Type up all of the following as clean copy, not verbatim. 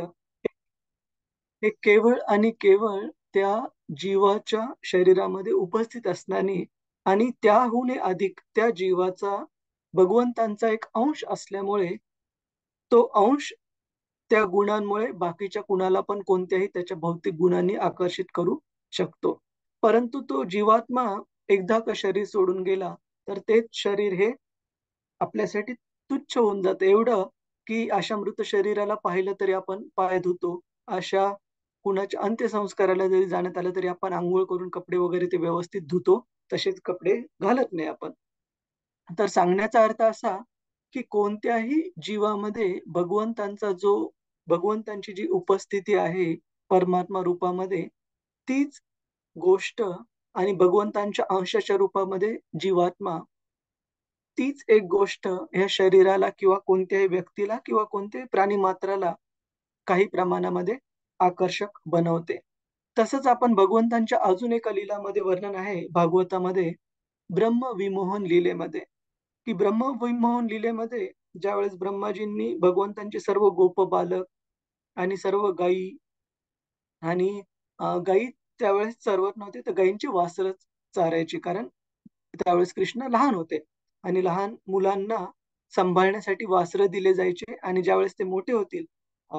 ऐश्वर्य हे केवळ आणि केवळ त्या जीवाच्या शरीरामध्ये उपस्थित असल्याने आणि त्याहूनही अधिक त्या जीवाचा भगवंतांचा एक अंश असल्यामुळे तो अंश त्या गुणांमुळे बाकीच्या कुणाला पण कोणत्याही त्याच्या भौतिक गुणांनी आकर्षित करू शकतो. परंतु तो जीवात्मा एकदा का शरीर सोडून गेला, तर तेच शरीर हे आपल्यासाठी तुच्छ होऊन जातं. एवढं, की अशा मृत शरीराला पाहिलं तरी आपण पाय धुतो. अशा कुणाच्या अंत्यसंस्काराला जरी जाण्यात आलं, तरी आपण अंघोळ करून कपडे वगैरे ते व्यवस्थित धुतो. तसेच कपडे घालत नाही आपण. तर सांगण्याचा अर्थ असा, की कोणत्याही जीवामध्ये भगवंतांची जी उपस्थिती आहे परमात्मा रूपामध्ये, तीच गोष्ट आणि भगवंतांच्या अंशाच्या रूपामध्ये जीवात्मा, तीच एक गोष्ट ह्या शरीराला किंवा कोणत्याही व्यक्तीला किंवा कोणत्याही प्राणीमात्राला काही प्रमाणामध्ये आकर्षक बनवते. तसंच आपण भगवंतांच्या अजून एका लीलामध्ये वर्णन आहे भागवतामध्ये ब्रह्मविमोहन लीलेमध्ये, की ब्रह्मविमोहन लीलेमध्ये ज्यावेळेस ब्रह्माजींनी भगवंतांचे सर्व गोपबालक आणि सर्व गायी आणि गायी त्यावेळेस चरवत नव्हते, तर गायींची वासरच चारायची. कारण त्यावेळेस कृष्ण लहान होते आणि लहान मुलांना सांभाळण्यासाठी वासरं दिले जायचे आणि ज्यावेळेस ते मोठे होतील अ,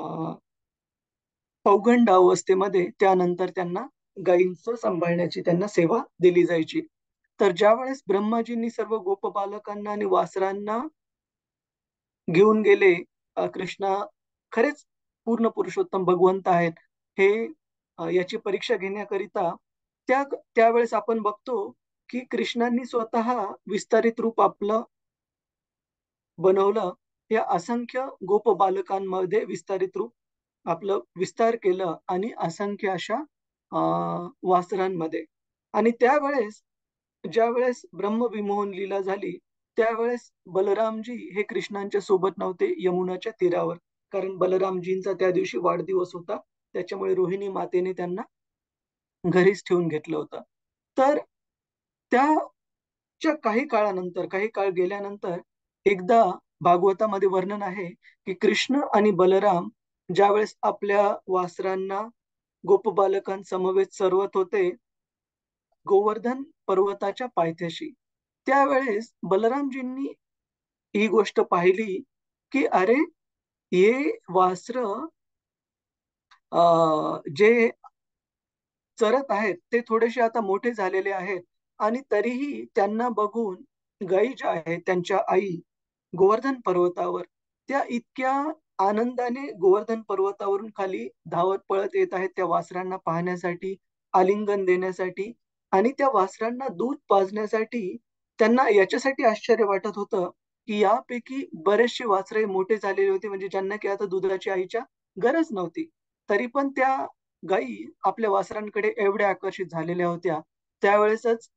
पौगंड अवस्थेमध्ये त्यानंतर त्यांना गायींचं सांभाळण्याची त्यांना सेवा दिली जायची. तर ज्यावेळेस ब्रह्माजींनी सर्व गोपबालकांना आणि वासरांना घेऊन गेले, कृष्ण खरेच पूर्ण पुरुषोत्तम भगवंत आहेत, हे याची परीक्षा घेण्याकरिता त्यावेळेस आपण बघतो, की कृष्णांनी स्वतः विस्तारित रूप आपलं बनवलं. या असंख्य गोपबालकांमध्ये विस्तारित रूप आपलं विस्तार केलं आणि असंख्य अशा अ, वासरांमध्ये. आणि त्यावेळेस ज्यावेळेस ब्रह्मविमोहन लीला झाली, त्यावेळेस बलरामजी हे कृष्णांच्या सोबत नव्हते यमुनाच्या तीरावर. कारण बलरामजींचा त्या दिवशी वाढदिवस होता. त्याच्यामुळे रोहिणी मातेने त्यांना घरीच ठेवून घेतलं होतं. तर त्याच्या काही काळानंतर, काही काळ गेल्यानंतर एकदा भागवतामध्ये वर्णन आहे, की कृष्ण आणि बलराम ज्यावेळेस आपल्या वासरांना गोपबालकांसमवेत चरवत होते, गोवर्धन पर्वताच्या पायथ्याशी. त्यावेळेस बलरामजींनी ही गोष्ट पाहिली, की अरे, हे वासरं जे चरत आहेत, ते थोडेसे आता मोठे झालेले आहेत आणि तरीही त्यांना बघून गायी ज्या आहेत, त्यांच्या आई गोवर्धन पर्वतावर, त्या इतक्या आनंदाने गोवर्धन पर्वतावरून खाली धावत पळत येत आहेत त्या वासरांना पाहण्यासाठी, आलिंगन देण्यासाठी आणि त्या वासरांना दूध पाजण्यासाठी. त्यांना याच्यासाठी आश्चर्य वाटत होतं, की यापैकी बरेचसे वासरे मोठे झालेले होते, म्हणजे ज्यांना की आता दुधाची आईच्या गरज नव्हती. तरी पण त्या गायी आपल्या वासरांकडे एवढ्या आकर्षित झालेल्या होत्या. त्यावेळेसच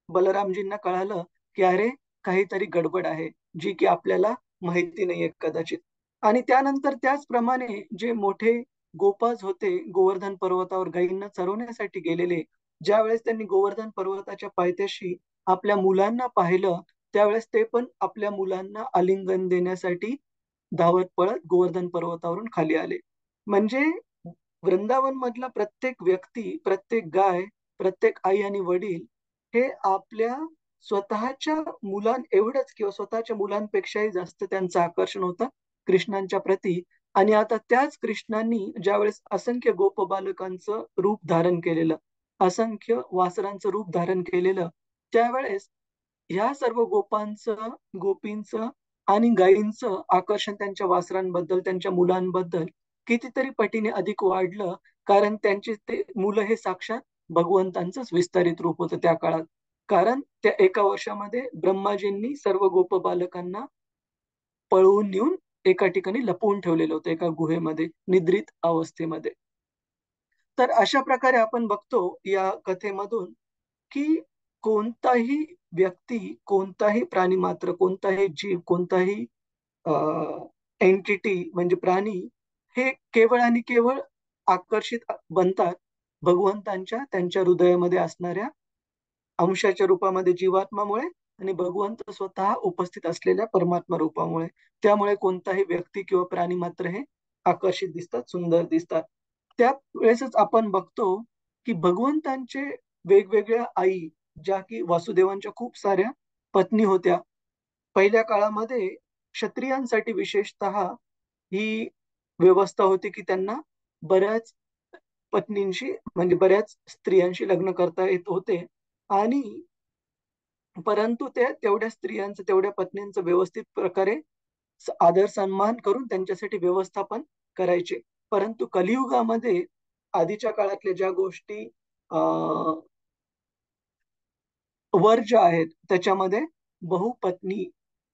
बलरामजींना कळालं, की अरे, काहीतरी गडबड आहे, जी की आपल्याला माहिती नाहीये कदाचित. आणि त्यानंतर त्याचप्रमाणे जे मोठे गोपाज होते, गोवर्धन पर्वतावर गायींना चरवण्यासाठी गेलेले, ज्यावेळेस त्यांनी गोवर्धन पर्वताच्या पायथ्याशी आपल्या मुलांना पाहिलं, त्यावेळेस ते पण आपल्या मुलांना आलिंगन देण्यासाठी धावत पळत गोवर्धन पर्वतावरून खाली आले. म्हणजे वृंदावनमधला प्रत्येक व्यक्ती, प्रत्येक गाय, प्रत्येक आई आणि वडील हे आपल्या स्वतःच्या मुलांएवढंच किंवा स्वतःच्या मुलांपेक्षाही जास्त त्यांचं आकर्षण होतं कृष्णांच्या प्रती. आणि आता त्याच कृष्णांनी ज्यावेळेस असंख्य गोपबालकांचं रूप धारण केलेलं, असंख्य वासरांचं रूप धारण केलेलं, त्यावेळेस ह्या सर्व गोपींचं आणि गायींचं आकर्षण त्यांच्या वासरांबद्दल, त्यांच्या मुलांबद्दल कितीतरी पटीने अधिक वाढलं. कारण त्यांचे ते मुलं हे साक्षात भगवंतांचंच विस्तारित रूप होतं त्या काळात. कारण त्या एका वर्षामध्ये ब्रह्माजींनी सर्व गोपबालकांना पळवून नेऊन एका ठिकाणी लपवून ठेवलेलं होतं, एका गुहेमध्ये, निद्रित अवस्थेमध्ये. तर अशा प्रकारे आपण बघतो या कथेमधून, की कोणताही व्यक्ती, कोणताही प्राणिमात्र, कोणताही जीव, कोणताही अ, एंटिटी म्हणजे प्राणी हे केवळ आणि केवळ आकर्षित बनतात भगवंतांच्या त्यांच्या हृदयामध्ये असणाऱ्या अंशाच्या रूपामध्ये जीवात्मामुळे आणि भगवंत स्वतः उपस्थित असलेल्या परमात्मा रूपामुळे. त्यामुळे कोणताही व्यक्ती किंवा प्राणी मात्र हे आकर्षित दिसतात, सुंदर दिसतात. त्या वेळेसच आपण बघतो की भगवंतांचे वेगवेगळ्या आई, ज्या की वासुदेवांच्या खूप साऱ्या पत्नी होत्या. पहिल्या काळामध्ये क्षत्रियांसाठी विशेषतः ही व्यवस्था होती की त्यांना बऱ्याच पत्नींशी म्हणजे बऱ्याच स्त्रियांशी लग्न करता येत होते आणि परंतु ते तेवढ्या स्त्रियांचं, तेवढ्या पत्नींचं व्यवस्थित प्रकारे आदर सन्मान करून त्यांच्यासाठी व्यवस्थापन करायचे. परंतु कलियुगामध्ये आधीच्या काळातल्या ज्या गोष्टी वर्ज्य आहेत, त्याच्यामध्ये बहुपत्नी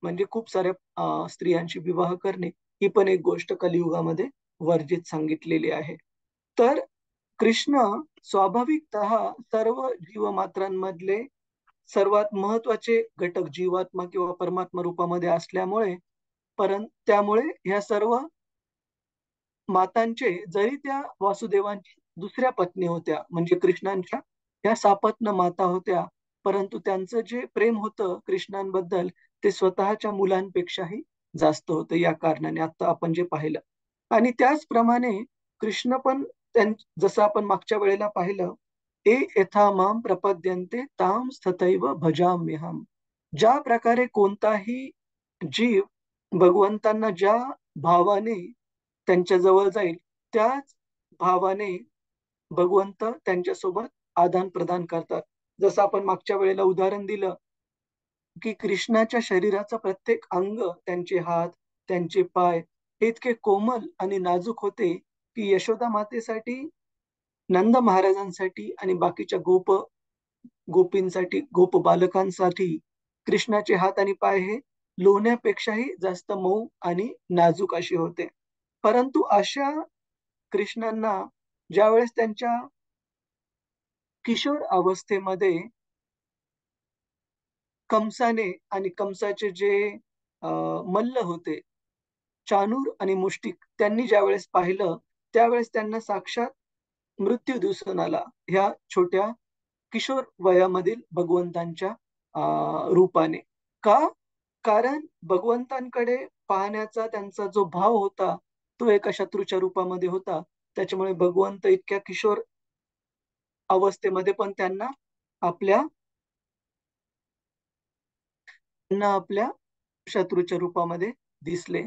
म्हणजे खूप साऱ्या स्त्रियांशी विवाह करणे ही पण एक गोष्ट कलियुगामध्ये वर्जित सांगितलेली आहे. तर कृष्ण स्वाभाविकतः सर्व जीवमात्रांमधले सर्वात महत्वाचे घटक जीवात्मा किंवा परमात्मा रूपामध्ये असल्यामुळे त्यामुळे ह्या सर्व मातांचे जरी त्या वासुदेवांची दुसऱ्या पत्नी होत्या म्हणजे कृष्णांच्या त्या सापत्न माता होत्या, परंतु त्यांचं जे प्रेम होतं कृष्णांबद्दल ते स्वतःच्या मुलांपेक्षाही जास्त होतं या कारणाने आता आपण जे पाहिलं. आणि त्याचप्रमाणे कृष्ण पण जसं आपण मागच्या वेळेला पाहिलं, ए यथा माम प्रपद्यन्ते ताम तथैव भजाम्यहम. ज्या प्रकारे कोणताही जीव भगवंतांना ज्या भावाने त्यांच्या जवळ जाईल, त्याच भावाने भगवंत त्यांच्यासोबत आदान प्रदान करतात. जसं आपण मागच्या वेळेला उदाहरण दिलं की कृष्णाच्या शरीराचं प्रत्येक अंग, त्यांचे हात, त्यांचे पाय हे इतके कोमल आणि नाजूक होते की यशोदा मातेसाठी, नंद महाराजांसाठी आणि बाकीच्या गोपींसाठी, गोप बालकांसाठी कृष्णाचे हात आणि पाय हे लोण्यापेक्षाही जास्त मऊ आणि नाजूक असे होते. परंतु अशा कृष्णांना ज्यावेळेस त्यांच्या किशोर अवस्थेमध्ये कंसाने आणि कंसाचे जे मल्ल होते, चाणूर आणि मुष्टिक, त्यांनी ज्यावेळेस पाहिलं, त्यावेळेस त्यांना साक्षात मृत्यू दिसून आला. ह्या छोट्या किशोर वयामधील भगवंतांच्या रूपाने. का? कारण भगवंतांकडे पाहण्याचा त्यांचा जो भाव होता, तो एका शत्रूच्या रूपामध्ये होता. त्याच्यामुळे भगवंत इतक्या किशोर अवस्थेमध्ये पण त्यांना आपल्या शत्रूच्या रूपामध्ये दिसले.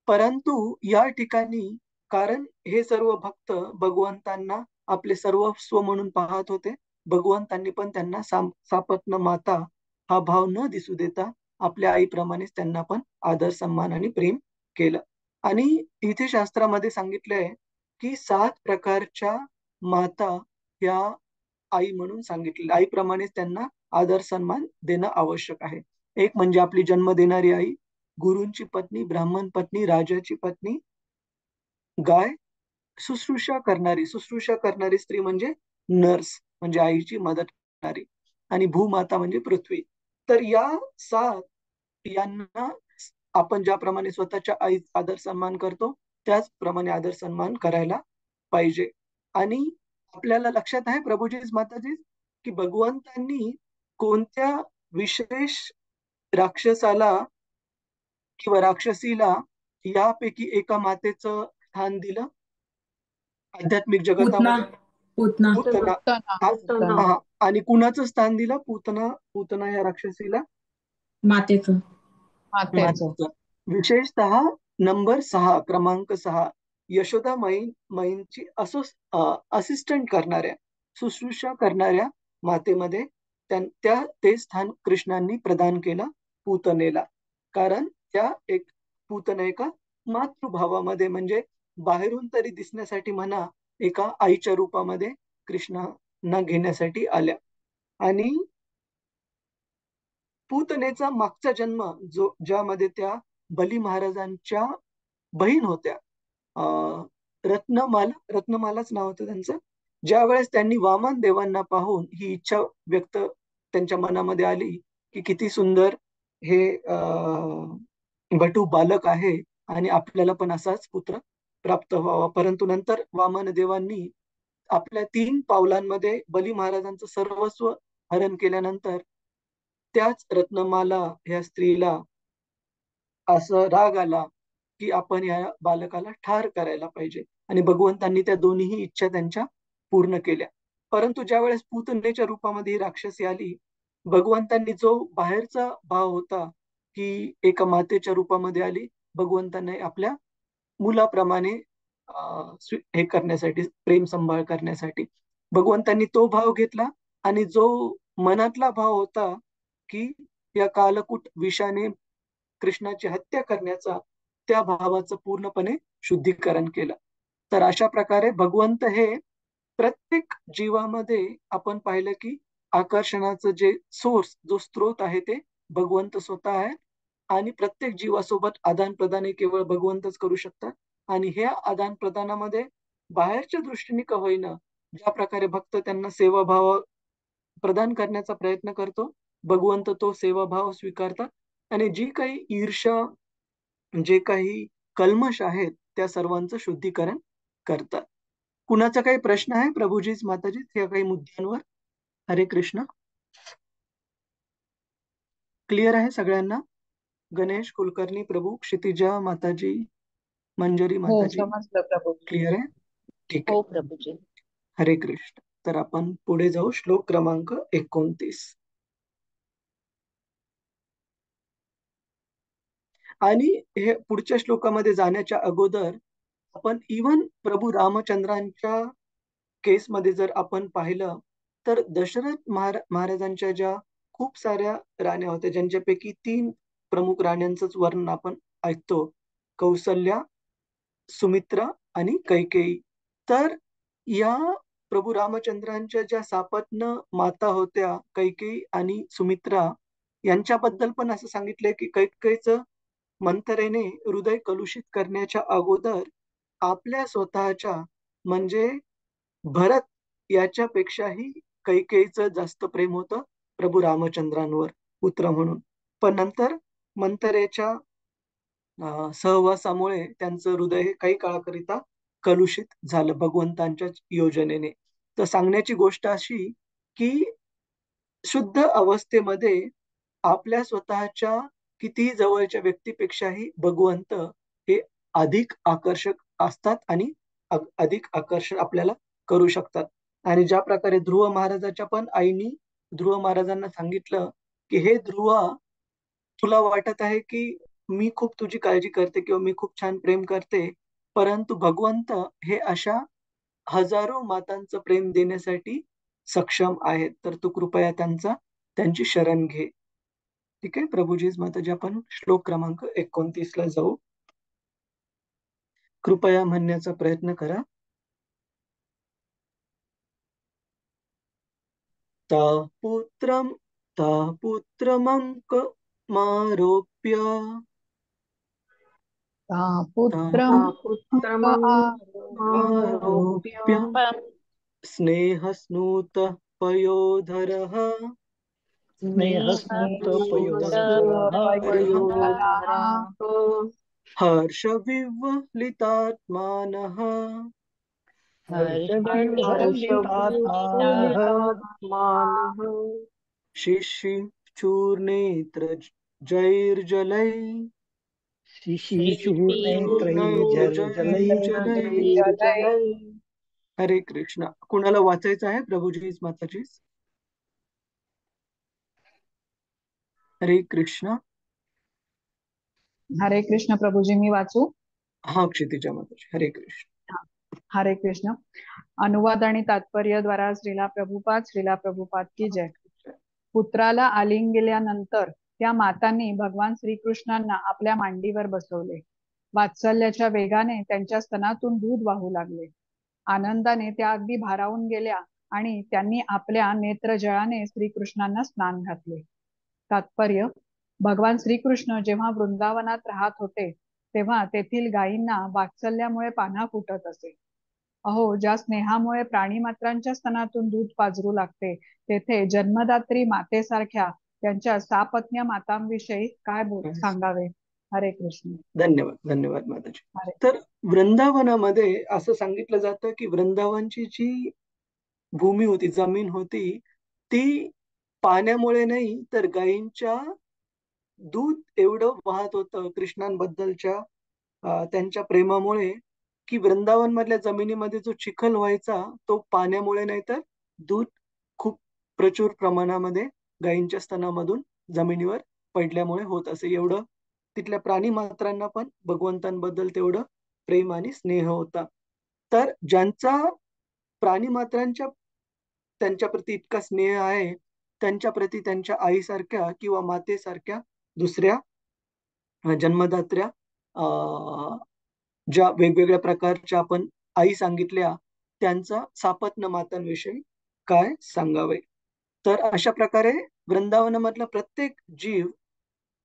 परंतु या ठिकाणी कारण हे सर्व भक्त भगवंतांना आपले सर्वस्व म्हणून पाहत होते. भगवंतांनी पण त्यांना सापत्न माता हा भाव न दिसू देता आपल्या आईप्रमाणेच त्यांना पण आदर, सन्मान आणि प्रेम केलं. आणि इथे शास्त्रामध्ये सांगितलंय की 7 प्रकारच्या माता या आई म्हणून सांगितलेलं. आईप्रमाणेच त्यांना आदर, सन्मान देणं आवश्यक आहे. एक म्हणजे आपली जन्म देणारी आई, गुरूंची पत्नी, ब्राह्मण पत्नी, राजाची पत्नी, गाय, शुश्रूषा करणारी स्त्री म्हणजे नर्स, म्हणजे आईची मदत करणारी, आणि भूमाता म्हणजे पृथ्वी. तर या 7 यांना आपण ज्याप्रमाणे स्वतःच्या आईचा आदर सन्मान करतो, त्याचप्रमाणे आदर सन्मान करायला पाहिजे. आणि आपल्याला लक्षात आहे प्रभूजीच माताजी की भगवंतांनी कोणत्या विशेष राक्षसाला किंवा राक्षसीला यापैकी एका मातेचं स्थान दिलं आध्यात्मिक पूतना. जगतामध्ये? पूतना. पूतना. उत्तम हा. उत्तम हा. आणि कुणाचं स्थान दिलं पूतना? पूतना या राक्षसीला मातेचं. मातेचं. मातेचं. विशेषतः नंबर 6, क्रमांक 6 यशोदा माईंची असिस्टंट करणाऱ्या, शुश्रूषा करणाऱ्या मातेमध्ये ते स्थान कृष्णांनी प्रदान केलं पूतनेला. कारण पूतना एका मातृभावामध्ये म्हणजे बाहेरून तरी दिसण्यासाठी म्हणा, एका आईच्या रूपामध्ये कृष्णांना घेण्यासाठी आल्या. आणि पूतनेचा मागचा जन्म ज्यामध्ये त्या बली महाराजांच्या बहीण होत्या, रत्नमालाच नाव होतं त्यांचं. ज्यावेळेस त्यांनी वामन देवांना पाहून ही इच्छा व्यक्त त्यांच्या मनामध्ये आली की किती सुंदर हे बटू बालक आहे आणि आपल्याला पण असाच पुत्र प्राप्त व्हावा. परंतु नंतर वामन देवांनी आपल्या 3 पावलांमध्ये बली महाराजांचं सर्वस्व हरण केल्यानंतर त्याच रत्नमाला ह्या स्त्रीला असं राग आला की आपण या बालकाला ठार करायला पाहिजे. आणि भगवंतांनी त्या दोन्ही इच्छा त्यांच्या पूर्ण केल्या. परंतु ज्यावेळेस पूतनेच्या रूपामध्ये ही राक्षसी आली, भगवंतांनी जो बाहेरचा भाव होता, की एका मातेच्या रूपामध्ये आली, भगवंतांनी आपल्या मुलाप्रमाणे हे करण्यासाठी, प्रेम संभाळ करण्यासाठी भगवंतांनी तो भाव घेतला. आणि जो मनातला भाव होता, की या कालकूट विषाने कृष्णाची हत्या करण्याचा, त्या भावाचं पूर्णपणे शुद्धीकरण केलं. तर अशा प्रकारे भगवंत हे प्रत्येक जीवामध्ये आपण पाहिलं, की आकर्षणाचं जे सोर्स, जो स्रोत आहे ते भगवंत स्वतः आहे. आणि प्रत्येक जीवासोबत आदान-प्रदान हे केवळ भगवंतच करू शकतात. आणि ह्या आदान-प्रदानामध्ये बाहेरच्या दृष्टीने का होईना, ज्या प्रकारे भक्त त्यांना सेवाभाव प्रदान करण्याचा प्रयत्न करतो, भगवंत तो सेवाभाव स्वीकारतात. आणि जी काही ईर्ष्या, जे काही कल्मश आहेत, त्या सर्वांचं शुद्धीकरण करतात. कुणाचा काही प्रश्न आहे प्रभूजीच, माताजीच, या काही मुद्द्यांवर? हरे कृष्ण. क्लिअर आहे सगळ्यांना? गणेश कुलकर्णी प्रभू, क्षितिजा माताजी, मंजरी हो, माताजी, समजलं प्रभूजी. क्लिअर आहे? ठीक हो आहे. प्रभूजी. हरे कृष्ण. तर आपण पुढे जाऊ. श्लोक क्रमांक 29. आणि हे पुढच्या श्लोकामध्ये जाण्याच्या अगोदर आपण इवन प्रभू रामचंद्रांच्या केसमध्ये जर आपण पाहिलं, तर दशरथ महाराजांच्या ज्या खूप साऱ्या राण्या होत्या, ज्यांच्यापैकी 3 प्रमुख राण्यांचंच वर्णन आपण ऐकतो, कौसल्या, सुमित्रा आणि कैकेयी. तर या प्रभू रामचंद्रांच्या ज्या सापत्न माता होत्या, कैकेयी आणि सुमित्रा, यांच्याबद्दल पण असं सांगितलंय, की कैकेयीचं मंथरेने हृदय कलुषित करण्याच्या अगोदर आपल्या स्वतःच्या, म्हणजे भरत याच्यापेक्षाही कैकेयीचं जास्त प्रेम होतं प्रभू रामचंद्रांवर, पुत्र म्हणून. पण नंतर मंथरेच्या सहवासामुळे त्यांचं हृदय हे काही काळाकरिता कलुषित झालं भगवंतांच्याच योजनेने. तर सांगण्याची गोष्ट अशी, की शुद्ध अवस्थेमध्ये आपल्या स्वतःच्या कितीही जवळच्या व्यक्तीपेक्षाही भगवंत हे अधिक आकर्षक असतात आणि अधिक आकर्षण आपल्याला करू शकतात. आणि ज्या प्रकारे ध्रुव महाराजाच्या पण आईनी ध्रुव महाराजांना सांगितलं, की हे ध्रुवा, तुला वाटत आहे की मी खूप तुझी काळजी करते किंवा मी खूप छान प्रेम करते, परंतु भगवंत हे अशा हजारो मातांचं प्रेम देण्यासाठी सक्षम आहेत. तर तू कृपया त्यांची शरण घे. ठीक आहे प्रभूजीज, माताजी, आपण श्लोक क्रमांक 29 ला जाऊ. कृपया म्हणण्याचा प्रयत्न करा. ता पुत्रम ता पुत्रमंक मारोप्य पुत्रम आरोप्य स्नेहस्नूत पयोधरः हर्षविह्वलितात्मानः शिशिचूर्णेत्रजैर्जलैः हरे कृष्ण. कुणाला वाचायचं आहे प्रभूजीच, माताजीच? हरे कृष्ण. हरे कृष्ण प्रभूजी, मी वाचू? हा, क्षितिजा माताजी, हरे कृष्ण. हरे कृष्ण. अनुवाद आणि तात्पर्य द्वारा श्रीला प्रभुपाद की जय. पुत्राला आलिंगिल्यानंतर त्या मातांनी भगवान श्रीकृष्णांना आपल्या मांडीवर बसवले. वात्सल्याच्या वेगाने त्यांच्या स्तनातून दूध वाहू लागले. आनंदाने त्या अगदी भारावून गेल्या आणि त्यांनी आपल्या नेत्रजळाने श्रीकृष्णांना स्नान घातले. तात्पर्य: भगवान श्रीकृष्ण जेव्हा वृंदावनात राहत होते, तेव्हा तेथील गायींना वात्सल्यामुळे पान्हा फुटत असे. अहो, ज्या स्नेहामुळे प्राणीमात्रांच्या स्तनातून दूध पाजरू लागते, तेथे जन्मदात्री मातेसारख्या त्यांच्या सापत्न्य मातांविषयी काय सांगावे. हरे कृष्ण. धन्यवाद, धन्यवाद माताजी. हरे. तर वृंदावनामध्ये असं सांगितलं जातं, की वृंदावनची जी भूमी होती, जमीन होती, ती पाण्यामुळे नाही तर गायींच्या दूध एवढं वाहत होतं कृष्णांबद्दलच्या त्यांच्या प्रेमामुळे की वृंदावन मधल्या जमिनीमध्ये जो चिखल व्हायचा तो पाण्यामुळे नाही तर दूध खूप प्रचूर प्रमाणामध्ये गायींच्या स्तनामधून जमिनीवर पडल्यामुळे होत असे. एवढं तिथल्या प्राणी मात्रांना पण भगवंतांबद्दल तेवढं प्रेम आणि स्नेह होता. तर ज्यांचा प्राणी मात्रांच्या त्यांच्या प्रती इतका स्नेह आहे, त्यांच्या प्रती त्यांच्या आईसारख्या किंवा मातेसारख्या दुसऱ्या जन्मदात्र्या ज्या वेगवेगळ्या प्रकारच्या आपण आई सांगितल्या त्यांचा सापत्न मातांविषयी काय सांगावे. तर अशा प्रकारे वृंदावनामधला प्रत्येक जीव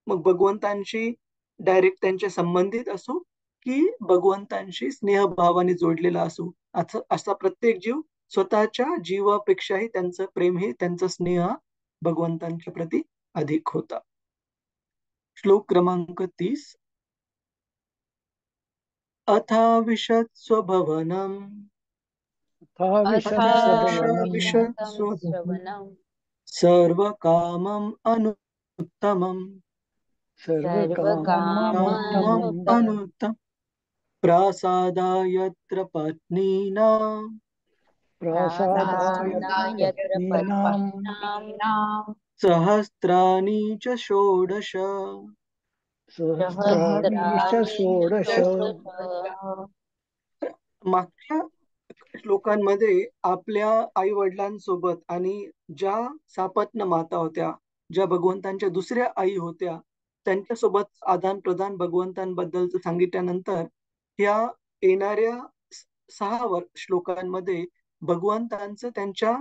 मग भगवंतांशी डायरेक्ट त्यांच्या संबंधित असो की भगवंतांशी स्नेहभावाने जोडलेला असो, असा प्रत्येक जीव स्वतःच्या जीवापेक्षाही त्यांचं प्रेम हे त्यांचा स्नेह भगवंतांच्या प्रती अधिक होता. श्लोक क्रमांक 30. अथाविशत् स्वभवनम् श्रवणं सर्वकामम् अनुत्तमम् सर्वकामानुत्तमं अनुत्तम प्रासादायत्र पत्नीनां प्रासादायत्र पत्नीनां सहस्राणि च षोडश. सहस्राणि षोडश. मागच्या श्लोकांमध्ये आपल्या आई वडिलांसोबत आणि ज्या सापत्न माता होत्या, ज्या भगवंतांच्या दुसऱ्या आई होत्या, त्यांच्यासोबत आदान प्रदान भगवंतांबद्दलचं सांगितल्यानंतर ह्या येणाऱ्या 6 श्लोकांमध्ये भगवंतांचं त्यांच्या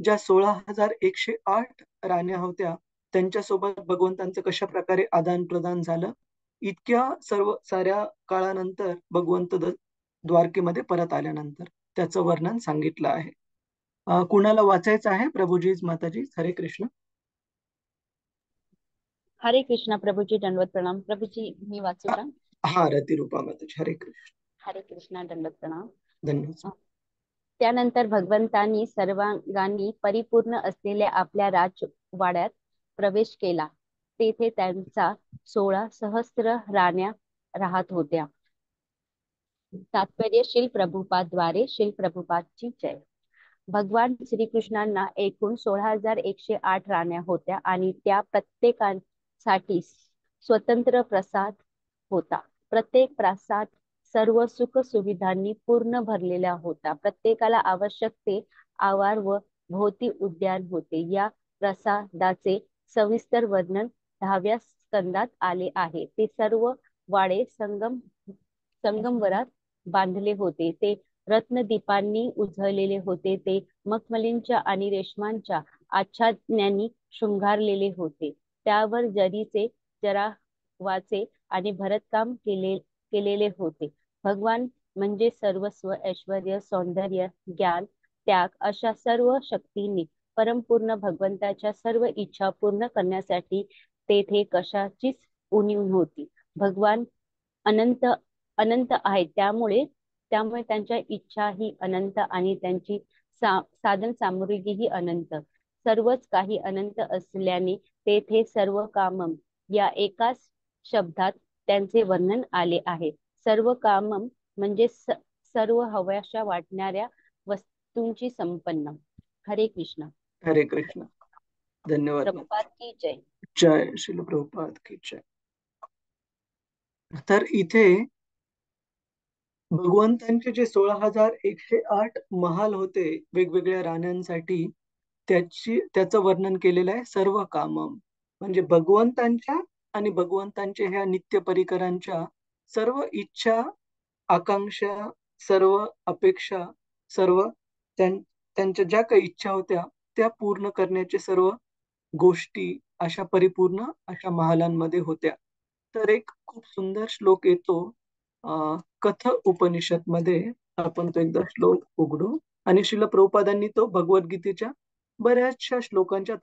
ज्या 16,108 राण्या होत्या त्यांच्यासोबत भगवंतांचं कशा प्रकारे आदान प्रदान झालं, इतक्या सर्व साऱ्या काळानंतर भगवंत द्वारकेमध्ये परत आल्यानंतर त्याचं वर्णन सांगितलं आहे. कुणाला वाचायचं आहे? प्रभुजी, माताजी, हरे कृष्ण. हरे कृष्ण प्रभूजी, दंडवत प्रणाम. प्रभूजी मी वाचू का? हा, रतिरूपा माताजी, हरे कृष्ण. हरे कृष्ण, दंडवत प्रणाम. धन्यवाद. त्यानंतर भगवंतांनी सर्वांगांनी परिपूर्ण असलेल्या आपल्या राजवाड्यात प्रवेश केला. तेथे त्यांचा 16 सहस्त्र राण्या राहत होत्या. तात्पर्य श्रील प्रभुपादद्वारे श्रील प्रभुपादची जय. भगवान श्रीकृष्णांना एकूण 16,108 राण्या होत्या आणि त्या प्रत्येकासाठी स्वतंत्र प्रासाद होता. प्रत्येक प्रासाद सर्व सुख सुविधांनी पूर्ण भरलेला होता. प्रत्येकाला आवश्यक ते आवार व भोवती उद्यान होते. या प्रासादाचे सविस्तर वर्णन 10व्या स्कंदात आले आहे. ते सर्व वाडे संगमवरात बांधले होते. ते रत्नदीपांनी उजळलेले होते. ते मखमलींच्या आणि रेशमांच्या आच्छादनांनी शृंगारलेले होते. त्यावर जरीचे, जरावाचे आणि भरतकाम केलेले होते. भगवान म्हणजे सर्वस्व, ऐश्वर्य, सौंदर्य, ज्ञान, त्याग अशा सर्व शक्तींनी परमपूर्ण भगवंताच्या सर्व इच्छा पूर्ण करण्यासाठी तेथे कशाचीच उणीव नव्हती. भगवान अनंत अनंत आहेत, त्यामुळे त्यांच्या इच्छा ही अनंत आणि त्यांची साधन सामुग्रीही अनंत. सर्वच काही अनंत असल्याने तेथे सर्व कामम या एकाच शब्दात त्यांचे वर्णन आले आहे. सर्व कामम म्हणजे सर्व हव्याशा वाटणाऱ्या वस्तूंची संपन्न. हरे कृष्ण. हरे कृष्ण. धन्यवाद. प्रभुपाद की जय. जय श्रील प्रभुपाद की जय. तर इथे भगवंतांचे जे 16,108 महाल होते वेगवेगळ्या राण्यांसाठी, त्याचं वर्णन केलेलं आहे. सर्व कामम म्हणजे भगवंतांच्या आणि भगवंतांच्या ह्या नित्य परिकरांच्या सर्व इच्छा, आकांक्षा, सर्व अपेक्षा, सर्व त्यांच्या ज्या काही इच्छा होत्या त्या पूर्ण करण्याचे सर्व गोष्टी अशा परिपूर्ण अशा महालांमध्ये होत्या. तर एक खूप सुंदर श्लोक येतो कथ उपनिषद मध्ये. आपण तो एकदा श्लोक उघडू आणि श्रील प्रभुपादांनी तो भगवद्गीतेच्या बऱ्याचशा श्लोकांच्या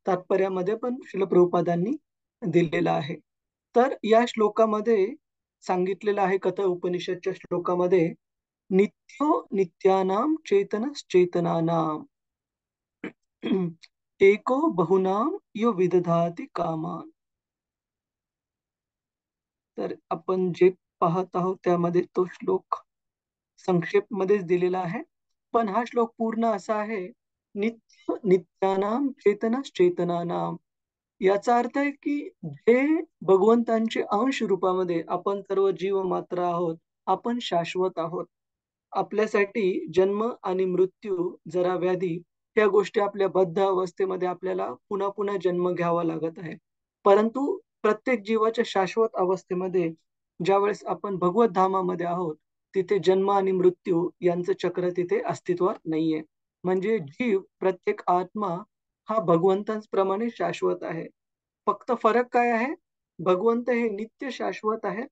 तात्पर्यामध्ये पण श्रील प्रभुपादांनी दिलेला आहे. तर या श्लोकामध्ये सांगितलेलं आहे, कथा उपनिषदच्या श्लोकामध्ये, नित्यो नित्यानाम चेतनश्चेतनानाम एको बहुनाम यो विदधाती कामान. तर आपण जे पाहत आहोत त्यामध्ये तो श्लोक संक्षेप मध्येच दिलेला आहे, पण हा श्लोक पूर्ण असा आहे, नित्य नित्यानाम चेतनानाम. याचा अर्थ आहे की जे भगवंतांचे अंश रूपामध्ये आपण सर्व जीव मात्र आहोत, आपण शाश्वत आहोत. आपल्यासाठी जन्म आणि मृत्यू, जरा व्याधी, या गोष्टी आपल्या बद्ध अवस्थेमध्ये आपल्याला पुन्हा पुन्हा जन्म घ्यावा लागत आहे. परंतु प्रत्येक जीवाच्या शाश्वत अवस्थेमध्ये ज्यावेळेस आपण भगवत धामामध्ये आहोत, तिथे जन्म आणि मृत्यू यांचं चक्र तिथे अस्तित्वात नाहीये. म्हणजे जीव, प्रत्येक आत्मा हा भगवंतांप्रमाणे शाश्वत आहे. फक्त फरक काय आहे? भगवंत हे नित्य शाश्वत आहे.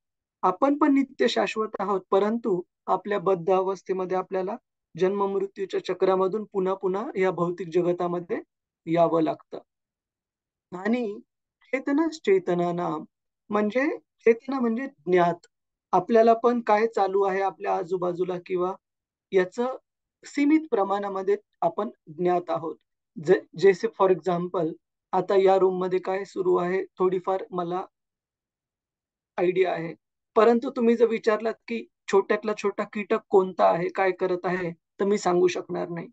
आपण पण नित्य शाश्वत आहोत, परंतु आपल्या बद्ध अवस्थेमध्ये आपल्याला जन्म मृत्यूच्या चक्रामधून पुन्हा पुन्हा या भौतिक जगतामध्ये यावं लागतं. आणि चेतना नाम म्हणजे, चेतना म्हणजे ज्ञात. आपल्याला पण काय चालू आहे आपल्या आजूबाजूला किंवा याचं सीमित प्रमाणामध्ये आपण ज्ञात आहोत. जसे फॉर एक्झाम्पल, आता या रूम मध्ये काय सुरू आहे थोडीफार मला आयडिया आहे. परंतु तुम्ही जर विचारलात की छोट्यातला छोटा कीटक कोणता आहे, काय करत आहे, तर मी सांगू शकणार नाही.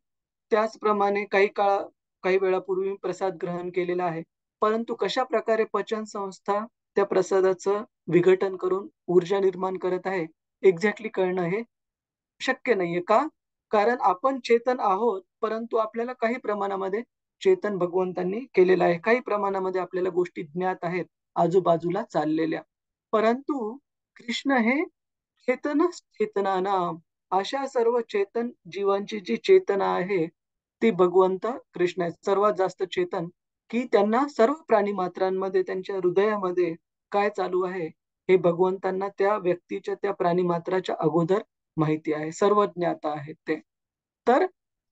त्याचप्रमाणे काही वेळापूर्वी मी प्रसाद ग्रहण केलेला आहे. परंतु कशा प्रकारे पचन संस्था त्या प्रसादाचं विघटन करून ऊर्जा निर्माण करत आहे, एक्झॅक्टली कळणं हे शक्य नाहीये. का? कारण आपण चेतन आहोत, परंतु आपल्याला काही प्रमाणामध्ये चेतन भगवंतांनी केलेलं आहे. काही प्रमाणामध्ये आपल्याला गोष्टी ज्ञात आहेत आजूबाजूला चाललेल्या. परंतु कृष्ण हे चेतनानाम, अशा सर्व चेतन जीवांची जी चेतना आहे ती भगवंत कृष्ण आहे. सर्वात जास्त चेतन, की त्यांना सर्व प्राणी मात्रांमध्ये त्यांच्या हृदयामध्ये काय चालू आहे हे भगवंतांना त्या व्यक्तीच्या, त्या प्राणी मात्राच्या अगोदर माहिती आहे. सर्व ज्ञाता आहेत ते. तर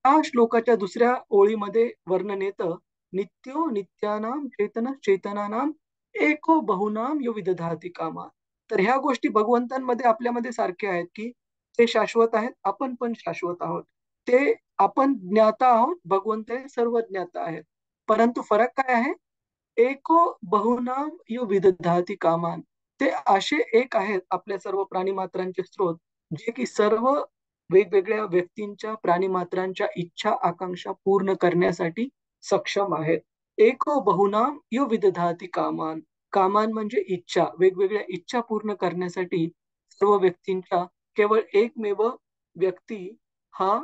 या श्लोकाच्या दुसऱ्या ओळीमध्ये वर्णन येतं, नित्यो नित्यानाम चेतनानाम एको बहुनाम यो विदधाती कामा. तर ह्या गोष्टी भगवंतांमध्ये आपल्यामध्ये सारख्या आहेत, की ते शाश्वत आहेत, आपण पण शाश्वत आहोत. ते आपण ज्ञाता आहोत, भगवंत हे सर्व ज्ञाता आहेत. परंतु फरक काय आहे? एको बहुनाम यो विदधाती कामान. ते असे एक आहेत आपल्या सर्व प्राणीमात्रांचे स्रोत, जे की सर्व वेगवेगळ्या व्यक्तींच्या, प्राणीमात्रांच्या इच्छा आकांक्षा पूर्ण करण्यासाठी सक्षम आहेत. एको बहुनाम यो विदधाती कामान. कामान म्हणजे इच्छा, वेगवेगळ्या इच्छा पूर्ण करण्यासाठी सर्व व्यक्तींच्या केवळ एकमेव व्यक्ती हा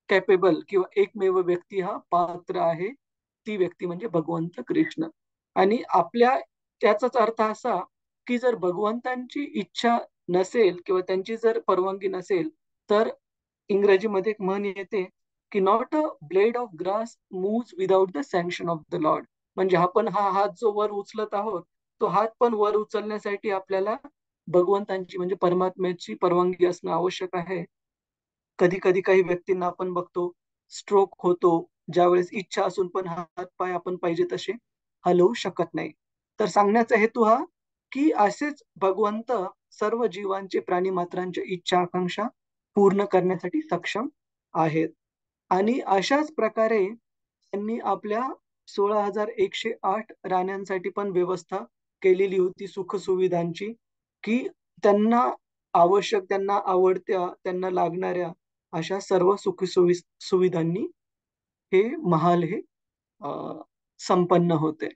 कॅपेबल किंवा एकमेव व्यक्ती हा पात्र आहे. ती व्यक्ती म्हणजे भगवंत कृष्ण. आणि आपल्या त्याचाच अर्थ असा, की जर भगवंतांची इच्छा नसेल किंवा त्यांची जर परवानगी नसेल, तर इंग्रजीमध्ये एक म्हण येते की not a blade of grass moves without the sanction of the Lord. म्हणजे आपण हा हात जो वर उचलत आहोत, तो हात पण वर उचलण्यासाठी आपल्याला भगवंतांची म्हणजे परमात्म्याची परवानगी असणं आवश्यक आहे. कधी कधी काही व्यक्तींना आपण बघतो, स्ट्रोक होतो, ज्यावेळेस इच्छा असून पण हात पाय आपण पाहिजे तसे हलवू शकत नाही. तर सांगण्याचा हेतू हा, की असेच भगवंत सर्व जीवांचे, प्राणी मात्रांच्या इच्छा आकांक्षा पूर्ण करण्यासाठी सक्षम आहेत. आणि अशाच प्रकारे त्यांनी आपल्या 16,108 राण्यांसाठी पण व्यवस्था केलेली होती सुख सुविधांची, की त्यांना आवश्यक, त्यांना आवडत्या, त्यांना लागणाऱ्या अशा सर्व सुविधांनी हे महाल हे अ, संपन्न होते.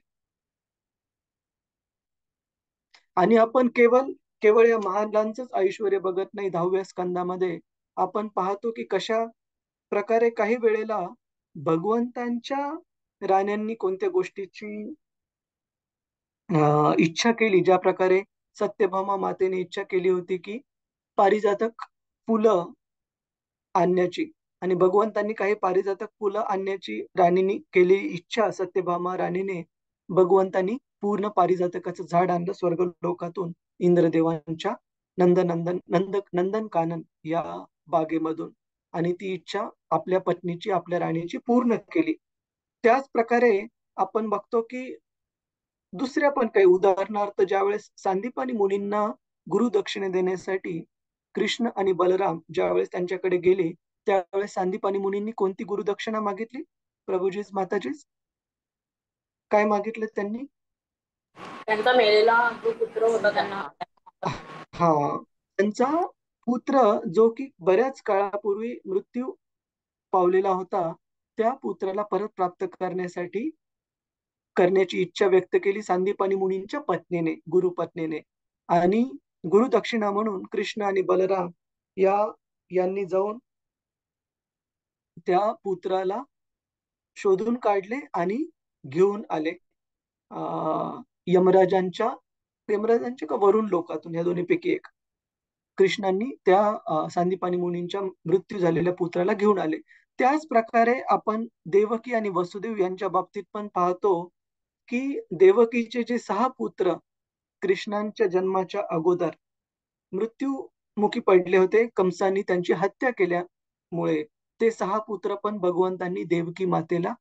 आणि आपण केवळ केवळ या महालांचंच ऐश्वर्य बघत नाही. 10व्या स्कंदामध्ये आपण पाहतो की कशा प्रकारे काही वेळेला भगवंतांच्या राण्यांनी कोणत्या गोष्टीची इच्छा केली. ज्या प्रकारे सत्यभामा मातेने इच्छा केली होती की पारिजातक फुलं आणण्याची, आणि भगवंतांनी काही पारिजातक फुलं आणण्याची राणीने केलेली इच्छा, सत्यभामा राणीने भगवंतांनी पूर्ण पारिजातकाचं झाड आणलं स्वर्गलोकातून, इंद्रदेवांच्या नंदन कानन या बागेमधून, आणि ती इच्छा आपल्या पत्नीची, आपल्या राणीची पूर्ण केली. त्याच प्रकारे आपण बघतो की दुसऱ्या पण काही, उदाहरणार्थ ज्यावेळेस सांदीपानी मुनींना गुरुदक्षिणे देण्यासाठी कृष्ण आणि बलराम ज्यावेळेस त्यांच्याकडे गेले, त्यावेळेस सांदीपानी मुनींनी कोणती गुरुदक्षिणा मागितली? प्रभूजीच माताजीच काय मागितलं त्यांनी? त्यांचा मेलेला जो पुत्र होता त्यांना हा, त्यांचा पुत्र जो की बऱ्याच काळापूर्वी मृत्यू पावलेला होता, त्या पुत्राला परत प्राप्त करण्याची इच्छा व्यक्त केली सांदीपानी मुनींच्या पत्नीने, गुरुपत्नीने. आणि गुरुदक्षिणा म्हणून कृष्ण आणि बलराम यांनी जाऊन त्या पुत्राला शोधून काढले आणि घेऊन आले यमराजांच्या का वरुण लोकातून, या दोन्हीपैकी एक. कृष्णांनी त्या सांदीपानी मुनींच्या मृत्यू झालेल्या पुत्राला घेऊन आले. त्याच प्रकारे आपण देवकी आणि वसुदेव यांच्या बाबतीत पण पाहतो की देवकीचे जे 6 पुत्र कृष्णांच्या जन्माच्या अगोदर मृत्यूमुखी पडले होते, कंसाने त्यांची हत्या केल्यामुळे, ते 6 पुत्र पण भगवंतांनी देवकी मातेला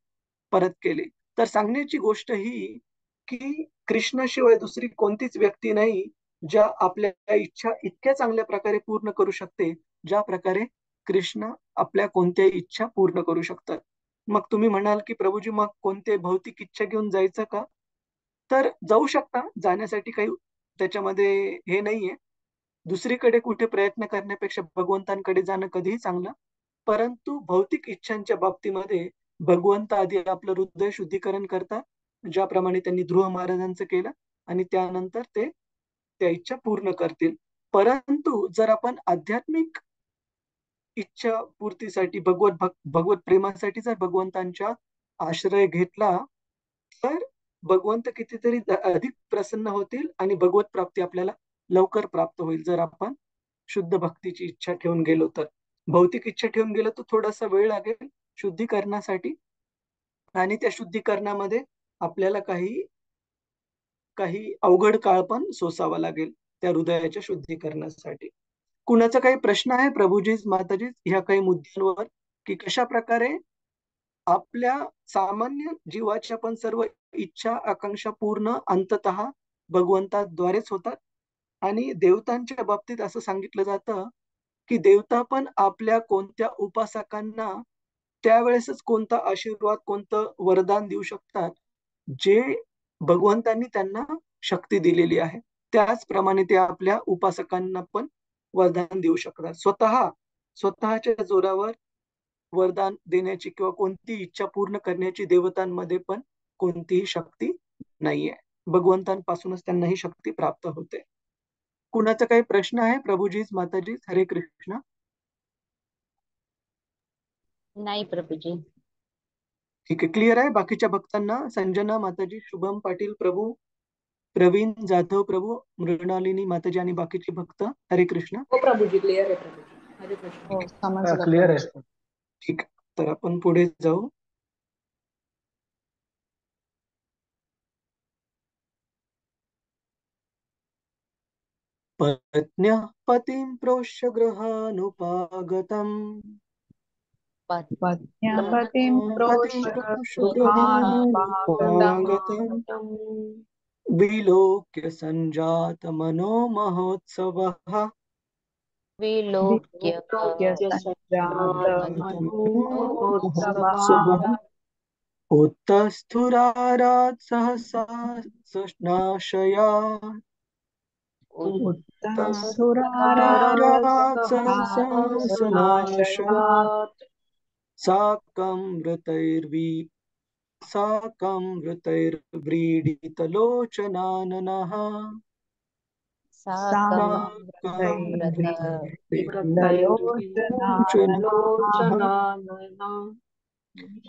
परत केले. तर सांगण्याची गोष्ट ही की कृष्णाशिवाय दुसरी कोणतीच व्यक्ती नाही ज्या आपल्या इच्छा इतक्या चांगल्या प्रकारे पूर्ण करू शकते, ज्या प्रकारे कृष्ण आपल्या कोणत्याही इच्छा पूर्ण करू शकतात. मग तुम्ही म्हणाल की प्रभूजी, मग कोणते भौतिक इच्छा घेऊन जायचं का? तर जाऊ शकता, जाण्यासाठी काही त्याच्यामध्ये हे नाहीये. दुसरीकडे कुठे प्रयत्न करण्यापेक्षा भगवंतांकडे जाणं कधीही चांगलं. परंतु भौतिक इच्छांच्या बाबतीमध्ये भगवंत आधी आपलं हृदय शुद्धीकरण करतात, ज्याप्रमाणे त्यांनी ध्रुव महाराजांचं केलं, आणि त्यानंतर ते त्या इच्छा पूर्ण करतील. परंतु जर आपण आध्यात्मिक इच्छा पूर्तीसाठी भगवत प्रेमासाठी जर भगवंतांच्या आश्रय घेतला, तर भगवंत कितीतरी अधिक प्रसन्न होतील आणि भगवत प्राप्ती आपल्याला लवकर प्राप्त होईल, जर आपण शुद्ध भक्तीची इच्छा ठेवून गेलो तर. भौतिक इच्छा ठेवून गेलो तर थोडासा वेळ लागेल शुद्धीकरणासाठी, आणि त्या शुद्धीकरणामध्ये आपल्याला काही अवघड काळ पण सोसावा लागेल त्या हृदयाच्या शुद्धीकरणासाठी. कुणाचा काही प्रश्न आहे प्रभूजी माताजी ह्या काही मुद्द्यांवर, की कशा प्रकारे आपल्या सामान्य जीवाच्या पण सर्व इच्छा आकांक्षा पूर्ण अंततः भगवंताद्वारेच होतात? आणि देवतांच्या बाबतीत असं सांगितलं जातं की देवता पण आपल्या कोणत्या उपासकांना त्यावेळेसच कोणता आशीर्वाद, कोणतं वरदान देऊ शकतात, जे भगवंतांनी त्यांना शक्ती दिलेली आहे. त्याचप्रमाणे ते आपल्या उपासकांना पण वरदान देऊ शकतात. स्वतःच्या जोरावर वरदान देण्याची किंवा कोणती इच्छा पूर्ण करण्याची देवतांमध्ये पण कोणतीही शक्ती नाहीये. भगवंतांपासूनच त्यांना ही शक्ती प्राप्त होते. कुणाचा काही प्रश्न आहे प्रभूजीच माताजीच? हरे कृष्ण. नाही प्रभूजी. ठीक आहे, क्लिअर आहे बाकीच्या भक्तांना? संजना माताजी, शुभम पाटील प्रभू, प्रवीण जाधव प्रभू, मृणालिनी माताजी आणि बाकीचे भक्त. हरे कृष्ण. हो प्रभूजी, क्लिअर आहे प्रभूजी. हरे कृष्ण. हो, समजलं क्लिअर आहे. प्रभूजी. ठीक, तर आपण पुढे जाऊ. पत्न्या पतिं प्रोष्य गृहानुपागतम् पत्न्यापतिं प्रोष्य गृहानुपागतम् विलोक्य संजात मनो महोत्सवः विलोक्य उत्तस्थुरारात् सहसा नाशया साकं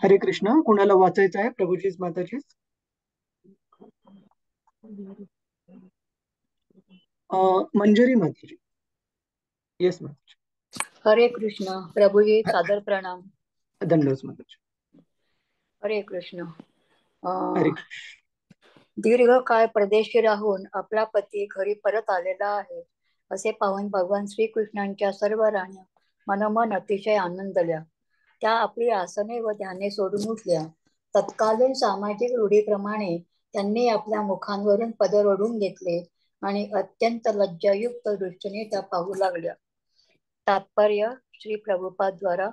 हरे कृष्ण. कुणाला वाचायचं आहे प्रभूजीच माताजीच? मंजरी माताजी. येस माताजी. हरे कृष्ण. प्रभूजी सादर प्रणाम. धन्यवाद माताजी. हरे कृष्ण. हरे कृष्ण. दीर्घ काळ परदेशी राहून आपला पती घरी परत आलेला आहे असे पाहून भगवान श्रीकृष्णांच्या सर्व राण्या मनोमन अतिशय आनंदल्या. त्या आपली आसने व ध्याने सोडून उठल्या. तत्कालीन सामाजिक रूढीप्रमाणे त्यांनी आपल्या मुखांवरून पदर ओढून घेतले आणि अत्यंत लज्जायुक्त दृष्टीने त्या पाहू लागल्या. तात्पर्य श्री प्रभुपाद द्वारा.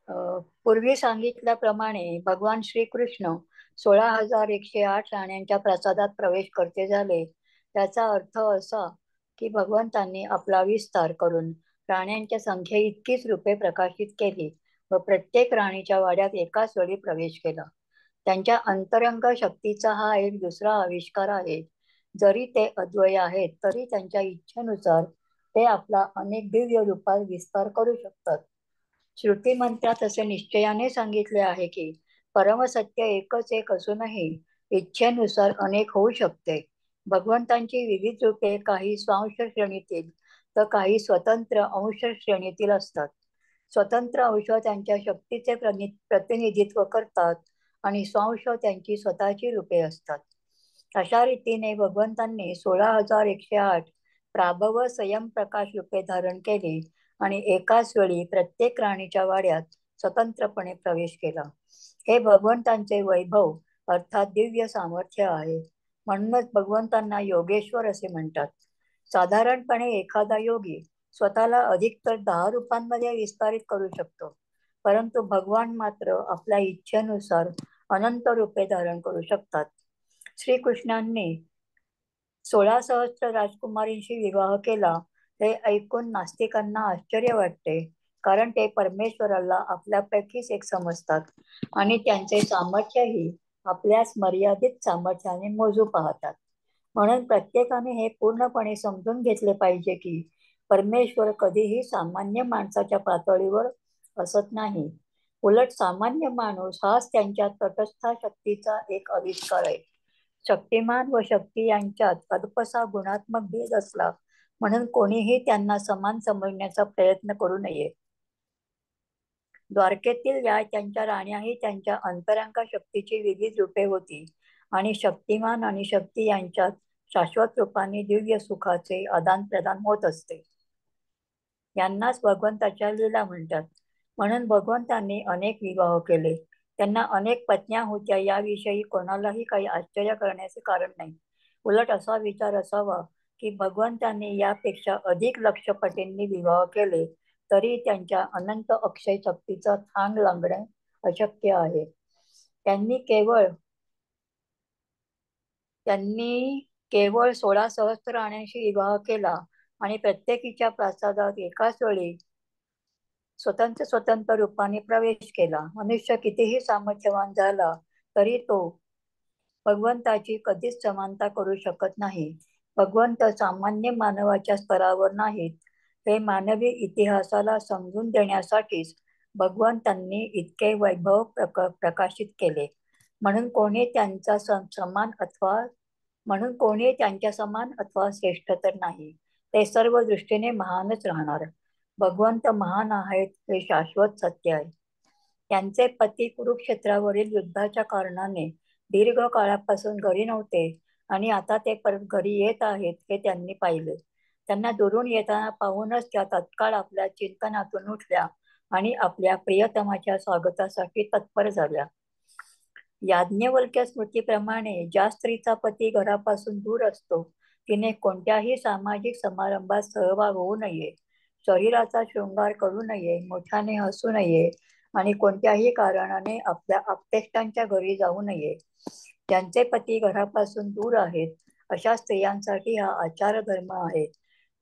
पूर्वी सांगितल्याप्रमाणे भगवान श्रीकृष्ण 16,108 राण्यांच्या प्रासादात प्रवेश करते झाले. त्याचा अर्थ असा की भगवंतांनी आपला विस्तार करून राण्यांच्या संख्ये इतकीच रूपे प्रकाशित केली व प्रत्येक राणीच्या वाड्यात एकाच वेळी प्रवेश केला. त्यांच्या अंतरंग शक्तीचा हा एक दुसरा आविष्कार आहे. जरी ते अद्वय आहेत तरी त्यांच्या इच्छेनुसार ते आपला अनेक दिव्य रूपात विस्तार करू शकतात. श्रुती मंत्रात असे निश्चयाने सांगितले आहे की परमसत्य एकच एक असूनही इच्छेनुसार अनेक होऊ शकते. भगवंतांची विविध रूपे काही स्वांश श्रेणीतील तर काही स्वतंत्र अंश श्रेणीतील असतात. स्वतंत्र अंश त्यांच्या शक्तीचे प्रतिनिधित्व करतात आणि स्वांश त्यांची स्वतःची रूपे असतात. अशा रीतीने भगवंतांनी 16,108 प्राभव स्वयंप्रकाश रूपे धारण केली आणि एकाच वेळी प्रत्येक राणीच्या वाड्यात स्वतंत्रपणे प्रवेश केला. हे भगवंतांचे वैभव अर्थात दिव्य सामर्थ्य आहे. म्हणूनच भगवंतांना योगेश्वर असे म्हणतात. साधारणपणे एखादा योगी स्वतःला अधिकतर 10 रूपांमध्ये विस्तारित करू शकतो, परंतु भगवान मात्र आपल्या इच्छेनुसार अनंत रूपे धारण करू शकतात. श्रीकृष्णांनी 16 सहस्त्र राजकुमारींशी विवाह केला हे ऐकून नास्तिकांना आश्चर्य वाटते, कारण ते परमेश्वराला आपल्यापैकीच एक समजतात आणि त्यांचे सामर्थ्यही आपल्याच मर्यादित सामर्थ्याने मोजू पाहतात. म्हणून प्रत्येकाने हे पूर्णपणे समजून घेतले पाहिजे की परमेश्वर कधीही सामान्य माणसाच्या पातळीवर असत नाही. उलट सामान्य माणूस हाच त्यांच्या तटस्थ शक्तीचा एक आविष्कार आहे. शक्तिमान व शक्ती यांच्यात अल्पसा गुणात्मक भेद असला म्हणून कोणीही त्यांना समान समजण्याचा प्रयत्न करू नये. द्वारकेतील या त्यांच्या राण्याही त्यांच्या अंतरंग शक्तीची विविध रूपे होती आणि शक्तिमान आणि शक्ती यांच्यात शाश्वत रूपाने दिव्य सुखाचे आदान प्रदान होत असते. यांनाच भगवंताच्या लीला म्हणतात. म्हणून भगवंतांनी अनेक विवाह केले. त्यांना अनेक पत्न्या होत्या याविषयी कोणालाही काही आश्चर्य करण्याचे कारण नाही. उलट असा विचार असावा की भगवंतांनी यापेक्षा अधिक लक्षपटींनी विवाह केले तरी त्यांच्या अनंत अक्षय शक्तीचा थांग लांगणे अशक्य आहे. त्यांनी केवळ 16 सहस्त्र राण्यांशी विवाह केला आणि प्रत्येकीच्या प्रासादात एकाच वेळी स्वतंत्र रूपाने प्रवेश केला. मनुष्य कितीही सामर्थ्यवान झाला तरी तो भगवंताची कधीच समानता करू शकत नाही. भगवंत सामान्य मानवाच्या स्तरावर नाहीत. हे मानवी इतिहासाला समजून देण्यासाठीच भगवंतांनी इतके वैभव प्रकाशित केले. म्हणून कोणी त्यांच्या समान अथवा श्रेष्ठ तर नाही. ते सर्व दृष्टीने महानच राहणार. भगवंत महान आहेत हे शाश्वत सत्य आहे. त्यांचे पती कुरुक्षेत्रावरील युद्धाच्या कारणाने दीर्घ काळापासून घरी नव्हते आणि आता ते परत घरी येत आहेत हे त्यांनी पाहिले. त्यांना दुरून येताना पाहूनच त्या तत्काळ आपल्या चिंतनातून उठल्या आणि आपल्या प्रियतमाच्या स्वागतासाठी तत्पर झाल्या. याज्ञवल्क्य स्मृतीप्रमाणे ज्या स्त्रीचा पती घरापासून दूर असतो तिने कोणत्याही सामाजिक समारंभात सहभाग होऊ नये, शरीराचा शृंगार करू नये, मोठ्याने हसू नये आणि कोणत्याही कारणाने आपल्या आप्तेष्टांच्या घरी जाऊ नये. ज्यांचे पती घरापासून दूर आहेत अशा स्त्रियांसाठी हा आचार धर्म आहे.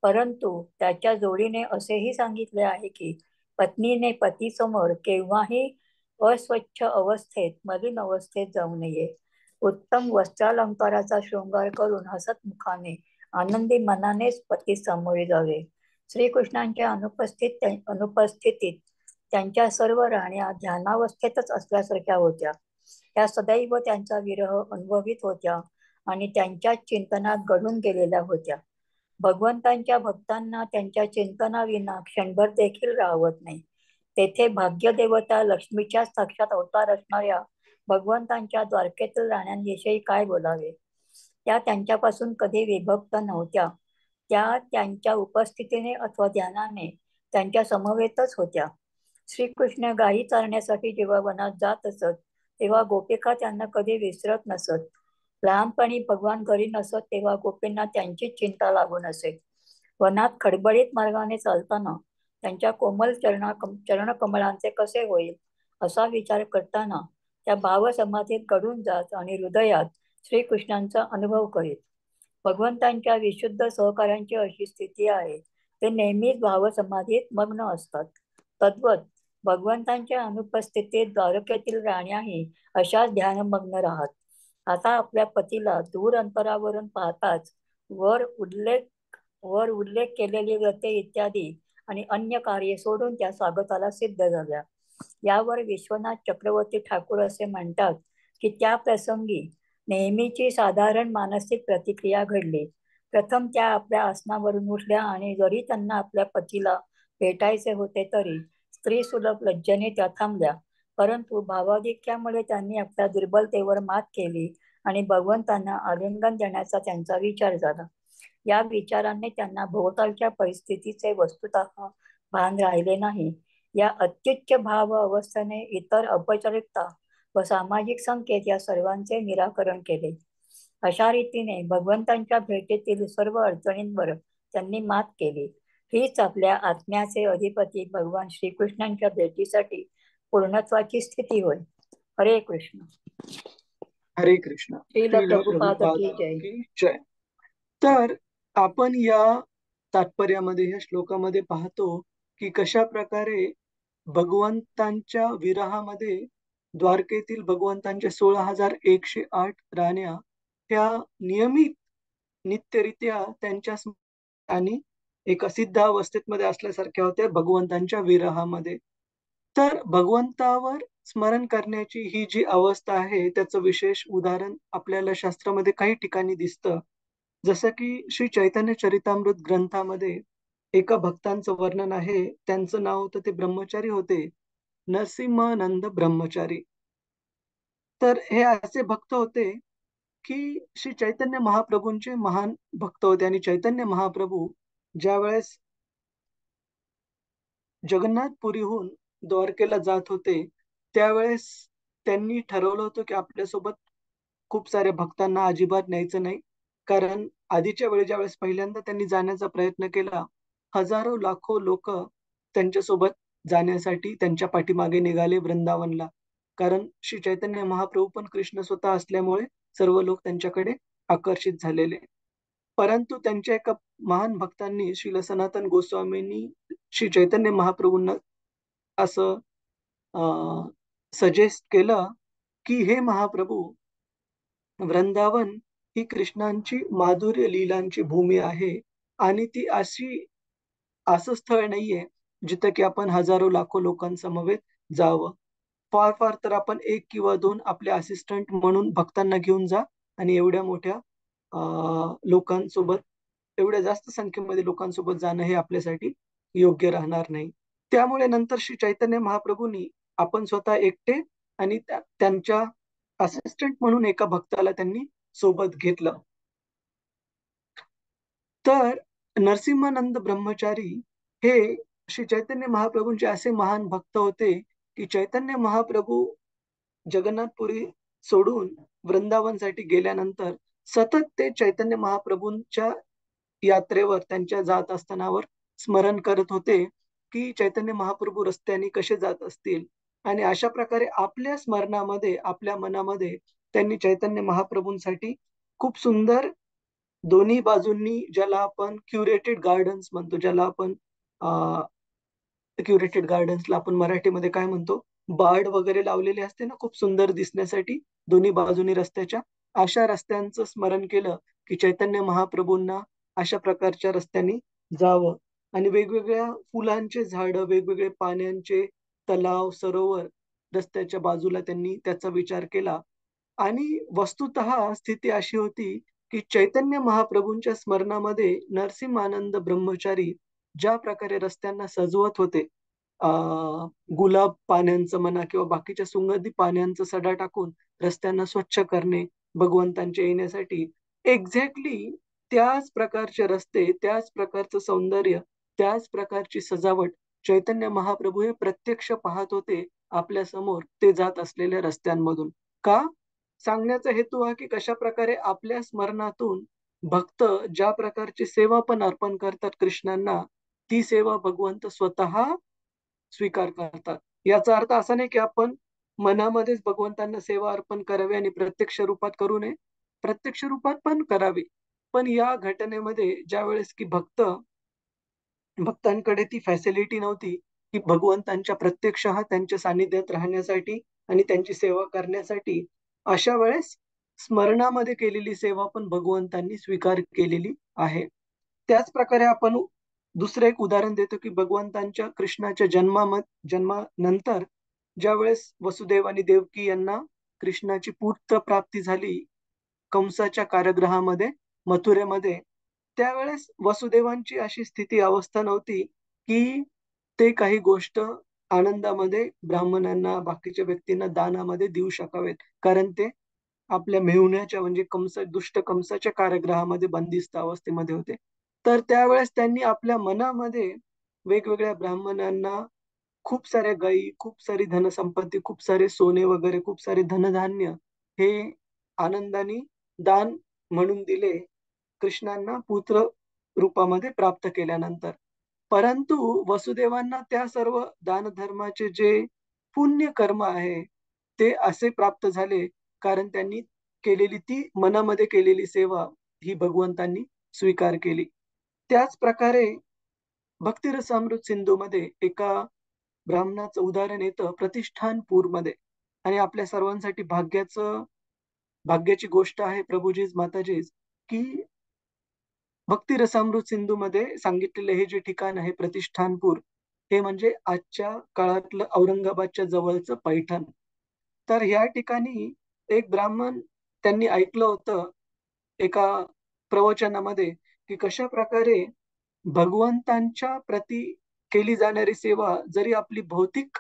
परंतु त्याच्या जोडीने असेही सांगितले आहे की पत्नीने पतीसमोर केव्हाही अस्वच्छ अवस्थेत मलिन अवस्थेत जाऊ नये. उत्तम वस्त्रालंकाराचा शृंगार करून हसत मुखाने आनंदी मनानेच पती सामोरे जावे. श्रीकृष्णांच्या अनुपस्थितीत त्यांच्या सर्व राण्या ध्यानावस्थेतच असल्यासारख्या होत्या. त्या सदैव त्यांचा विरह अनुभवित होत्या आणि त्यांच्या चिंतनात गढून गेलेल्या होत्या. भगवंतांच्या भक्तांना त्यांच्या चिंतनाविना क्षणभर देखील राहवत नाही. तेथे भाग्यदेवता लक्ष्मीच्या साक्षात अवतार असणाऱ्या भगवंतांच्या द्वारकेतील राण्यांविषयी काय बोलावे. त्या त्यांच्यापासून कधी विभक्त नव्हत्या. त्या त्यांच्या उपस्थितीने अथवा ध्यानाने त्यांच्या समवेतच होत्या. श्रीकृष्ण गायी चारण्यासाठी जेव्हा वनात जात असत तेव्हा गोपिका त्यांना कधी विसरत नसत. लहानपणी भगवान घरी नसत तेव्हा गोपींना त्यांची चिंता लागून असे. वनात खडबडीत मार्गाने चालताना त्यांच्या कोमल चरणकमळांचे कसे होईल असा विचार करताना त्या भावसमाधीत गढून जात आणि हृदयात श्रीकृष्णांचा अनुभव करीत. भगवंतांच्या विशुद्ध सहकार्यांची अशी स्थिती आहे. ते नेहमीच भावसमाधीत मग्न असतात. तद्वत भगवंतांच्या अनुपस्थितीत द्वारकेतील राण्याही अशाच ध्यानमग्न राहत. आता आपल्या पतीला दूर अंतरावरून पाहताच वर उल्लेख केलेली व्रते इत्यादी आणि अन्य कार्ये सोडून त्या स्वागताला सिद्ध झाल्या. यावर विश्वनाथ चक्रवर्ती ठाकूर असे म्हणतात की त्या प्रसंगी नेहमीची साधारण मानसिक प्रतिक्रिया घडली. प्रथम त्या आपल्या आसनावरून उठल्या आणि जरी त्यांना आपल्या पतीला भेटायचे होते तरी स्त्री सुलभ लज्जेने त्या थांबल्या. परंतु भावाधिक्यामुळे त्यांनी आपल्या दुर्बलतेवर मात केली आणि भगवंतांना आलिंगन देण्याचा त्यांचा विचार झाला. या विचाराने त्यांना भोवतालच्या परिस्थितीचे वस्तुतः भान राहिले नाही. या अत्युच्च भाव अवस्थेने इतर अपचारिकता व सामाजिक संकेत या सर्वांचे निराकरण केले. अशा रीतीने भगवंतांच्या भेटीतील सर्व अडचणींवर त्यांनी मात केली. हीच आपल्या आत्म्याचे अधिपती भगवान श्रीकृष्णांच्या भेटीसाठी पूर्णत्वाची स्थिती होय. हरे कृष्ण. हरे कृष्ण. श्रील श्रील प्रभुपाद प्रभुपाद की जय. की जय. तर आपण या तात्पर्यामध्ये, या श्लोकामध्ये पाहतो की कशा प्रकारे भगवंतांच्या विरहामध्ये द्वारकेतील भगवंतांच्या 16,108 राण्या ह्या नियमित नित्यरित्या त्यांच्या आणि एका सिद्ध अवस्थेमध्ये असल्यासारख्या होत्या भगवंतांच्या विरहामध्ये. तर भगवंतावर स्मरण करण्याची ही जी अवस्था आहे त्याचं विशेष उदाहरण आपल्याला शास्त्रामध्ये काही ठिकाणी दिसतं. जसं की श्री चैतन्य चरितामृत ग्रंथामध्ये एका भक्तांचं वर्णन आहे. त्यांचं नाव होतं, ते ब्रह्मचारी होते, नरसिंहानंद ब्रह्मचारी. तर हे असे भक्त होते की श्री चैतन्य महाप्रभूंचे महान भक्त होते आणि चैतन्य महाप्रभू ज्या वेळेस जगन्नाथपुरीहून द्वारकेला जात होते त्यावेळेस त्यांनी ठरवलं होतं की आपल्यासोबत खूप साऱ्या भक्तांना अजिबात न्यायचं नाही. कारण आधीच्या वेळी ज्यावेळेस पहिल्यांदा त्यांनी जाण्याचा प्रयत्न केला, हजारो लाखो लोक त्यांच्यासोबत जाण्यासाठी त्यांच्या पाठीमागे निघाले वृंदावनला. कारण श्री चैतन्य महाप्रभू पण कृष्ण स्वतः असल्यामुळे सर्व लोक त्यांच्याकडे आकर्षित झालेले. परंतु त्यांच्या एका महान भक्तांनी श्रील सनातन गोस्वामींनी श्री चैतन्य महाप्रभूंना असं सजेस्ट केलं की हे महाप्रभू, वृंदावन ही कृष्णांची माधुर्य लीलांची भूमी आहे आणि ती असं स्थळ नाहीये जिथं की आपण हजारो लाखो लोकांसमवेत जावं. फार फार तर आपण 1 किंवा 2 आपले असिस्टंट म्हणून भक्तांना घेऊन जा आणि एवढ्या मोठ्या लोकांसोबत, एवढ्या जास्त संख्येमध्ये लोकांसोबत जाणं हे आपल्यासाठी योग्य राहणार नाही. त्यामुळे नंतर श्री चैतन्य महाप्रभूंनी आपण स्वतः एकटे आणि त्यांच्या असिस्टंट म्हणून एका भक्ताला त्यांनी सोबत घेतलं. तर नरसिंहानंद ब्रह्मचारी हे श्री चैतन्य महाप्रभूंचे असे महान भक्त होते की चैतन्य महाप्रभू जगन्नाथपुरी सोडून वृंदावनसाठी गेल्यानंतर सतत ते चैतन्य महाप्रभूंच्या यात्रेवर, त्यांच्या जात असतानावर स्मरण करत होते की चैतन्य महाप्रभू रस्त्याने कसे जात असतील. आणि अशा प्रकारे आपल्या स्मरणामध्ये, आपल्या मनामध्ये त्यांनी चैतन्य महाप्रभूंसाठी खूप सुंदर दोन्ही बाजूंनी, ज्याला आपण क्युरेटेड गार्डन्स म्हणतो, ज्याला आपण क्युरेटेड गार्डन्सला आपण मराठीमध्ये काय म्हणतो, बार्ड वगैरे लावलेले असते ना खूप सुंदर दिसण्यासाठी दोन्ही बाजूनी रस्त्याच्या, अशा रस्त्यांचं स्मरण केलं की चैतन्य महाप्रभूंना अशा प्रकारच्या रस्त्यांनी जावं. आणि वेगवेगळ्या फुलांचे झाड, वेगवेगळे पाण्याचे तलाव, सरोवर रस्त्याच्या बाजूला त्यांनी त्याचा विचार केला. आणि वस्तुतः स्थिती अशी होती की चैतन्य महाप्रभूंच्या स्मरणामध्ये नरसिंहानंद ब्रह्मचारी ज्या प्रकारे रस्त्यांना सजवत होते, गुलाब पाण्यांचं म्हणा किंवा बाकीच्या सुगंधी पाण्यांचा सडा टाकून रस्त्यांना स्वच्छ करणे भगवंतांच्या येण्यासाठी, एक्झॅक्टली त्याच प्रकारचे रस्ते, त्याच प्रकारचं सौंदर्य, त्याच प्रकारची सजावट चैतन्य महाप्रभू हे प्रत्यक्ष पाहत होते आपल्या समोर ते जात असलेल्या रस्त्यांमधून. का? सांगण्याचा हेतू हा की कशा प्रकारे आपल्या स्मरणातून भक्त ज्या प्रकारची सेवा पण अर्पण करतात कृष्णांना, ती सेवा भगवंत स्वतः स्वीकार करतात. याचा अर्थ असा नाही की आपण मनामध्येच भगवंतांना सेवा अर्पण करावी आणि प्रत्यक्ष रूपात करू नये, प्रत्यक्ष रूपात पण करावी. पण या घटनेमध्ये ज्या वेळेस की भक्तांकडे ती फॅसिलिटी नव्हती, की भगवंतांच्या प्रत्यक्षतः त्यांच्या सानिध्यात राहण्यासाठी आणि त्यांची सेवा करण्यासाठी. अशा वेळेस स्मरणामध्ये केलेली सेवा पण भगवंतांनी स्वीकार केलेली आहे. त्याच प्रकारे आपण दुसरं एक उदाहरण देतो, की भगवंतांच्या कृष्णाच्या जन्मानंतर ज्यावेळेस वसुदेव आणि देवकी यांना कृष्णाची पुत्र प्राप्ती झाली कंसाच्या कारागृहामध्ये, मथुरेमध्ये, त्यावेळेस वसुदेवांची अशी स्थिती अवस्था नव्हती, की ते काही गोष्ट आनंदामध्ये ब्राह्मणांना, बाकीच्या व्यक्तींना दानामध्ये देऊ शकावेत. कारण ते आपल्या मेहुण्याच्या म्हणजे दुष्ट कंसाच्या कारागृहामध्ये बंदिस्त अवस्थेमध्ये होते. तर त्यावेळेस त्यांनी आपल्या मनामध्ये वेगवेगळ्या ब्राह्मणांना खूप साऱ्या गायी, खूप सारी धनसंपत्ती, खूप सारे सोने वगैरे, खूप सारे धनधान्य हे आनंदाने दान म्हणून दिले कृष्णांना पुत्र रूपामध्ये प्राप्त केल्यानंतर. परंतु वसुदेवांना त्या सर्व दानधर्माचे जे पुण्य कर्म आहे, ते असे प्राप्त झाले कारण त्यांनी केलेली ती मनामध्ये केलेली सेवा ही भगवंतांनी स्वीकार केली. त्याच प्रकारे भक्तिरसामृत सिंधूमध्ये एका ब्राह्मणाचं उदाहरण येतं प्रतिष्ठानपूरमध्ये. आणि आपल्या सर्वांसाठी भाग्याची गोष्ट आहे प्रभूजीच माताजीच, की भक्ती रसामृत सिंधूमध्ये सांगितलेलं हे जे ठिकाण आहे प्रतिष्ठानपूर, हे म्हणजे आजच्या काळातलं औरंगाबादच्या जवळचं पैठण. तर या ठिकाणी एक ब्राह्मण त्यांनी ऐकलं होतं एका प्रवचनामध्ये, की कशा प्रकारे भगवंतांच्या प्रती केली जाणारी सेवा जरी आपली भौतिक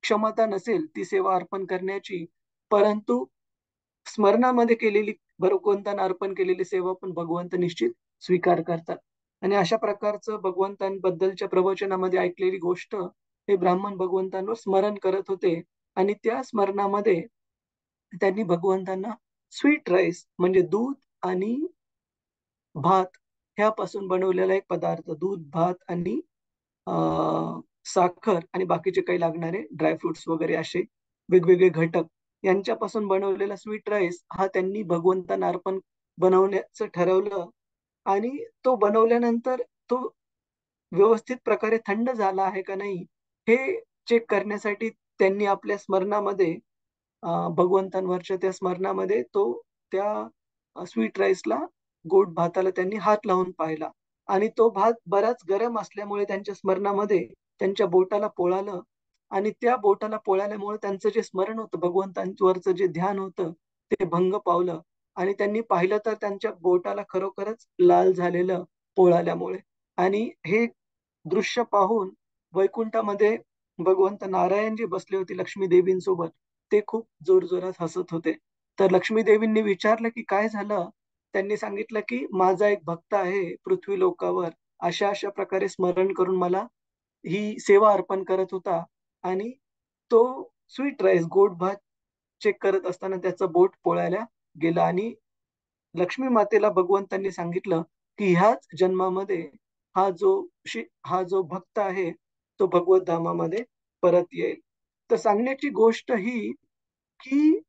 क्षमता नसेल ती सेवा अर्पण करण्याची, परंतु स्मरणामध्ये केलेली भगवंतांना अर्पण केलेली सेवा पण भगवंत निश्चित स्वीकार करतात. आणि अशा प्रकारचं भगवंतांबद्दलच्या प्रवचनामध्ये ऐकलेली गोष्ट हे ब्राह्मण भगवंतांवर स्मरण करत होते. आणि त्या स्मरणामध्ये त्यांनी भगवंतांना स्वीट राईस म्हणजे दूध आणि भात ह्यापासून बनवलेला एक पदार्थ, दूध, भात आणि साखर आणि बाकीचे काही लागणारे ड्रायफ्रुट्स वगैरे असे वेगवेगळे घटक यांच्यापासून बनवलेला स्वीट राईस हा त्यांनी भगवंतांना अर्पण बनवण्याचं ठरवलं. आणि तो बनवल्यानंतर तो व्यवस्थित प्रकारे थंड झाला आहे का नाही हे चेक करण्यासाठी त्यांनी आपल्या स्मरणामध्ये भगवंतांवरच्या त्या स्मरणामध्ये त्या स्वीट राईसला, गोड भाताला त्यांनी हात लावून पाहिला. आणि तो भात बराच गरम असल्यामुळे त्यांच्या स्मरणामध्ये त्यांच्या बोटाला पोळालं. आणि त्या बोटाला पोळाल्यामुळे त्यांचं जे स्मरण होतं, भगवंतांवरचं जे ध्यान होतं, ते भंग पावलं. आणि त्यांनी पाहिलं तर त्यांच्या बोटाला खरोखरच लाल झालेलं पोळाल्यामुळे. आणि हे दृश्य पाहून वैकुंठामध्ये भगवंत नारायण जे बसले होते लक्ष्मी देवींसोबत, ते खूप जोरजोरात हसत होते. तर लक्ष्मी देवींनी विचारलं की काय झालं. त्यांनी सांगितलं की माझा एक भक्त आहे पृथ्वी लोकावर, अशा अशा प्रकारे स्मरण करून मला ही सेवा अर्पण करत होता. आणि तो स्वीट राईस, गोड भात चेक करत असताना त्याचं बोट पोळायला गेलं. आणि लक्ष्मी मातेला भगवंतांनी सांगितलं की ह्याच जन्मामध्ये हा जो भक्त आहे तो भगवत धामामध्ये परत येईल. तर सांगण्याची गोष्ट ही की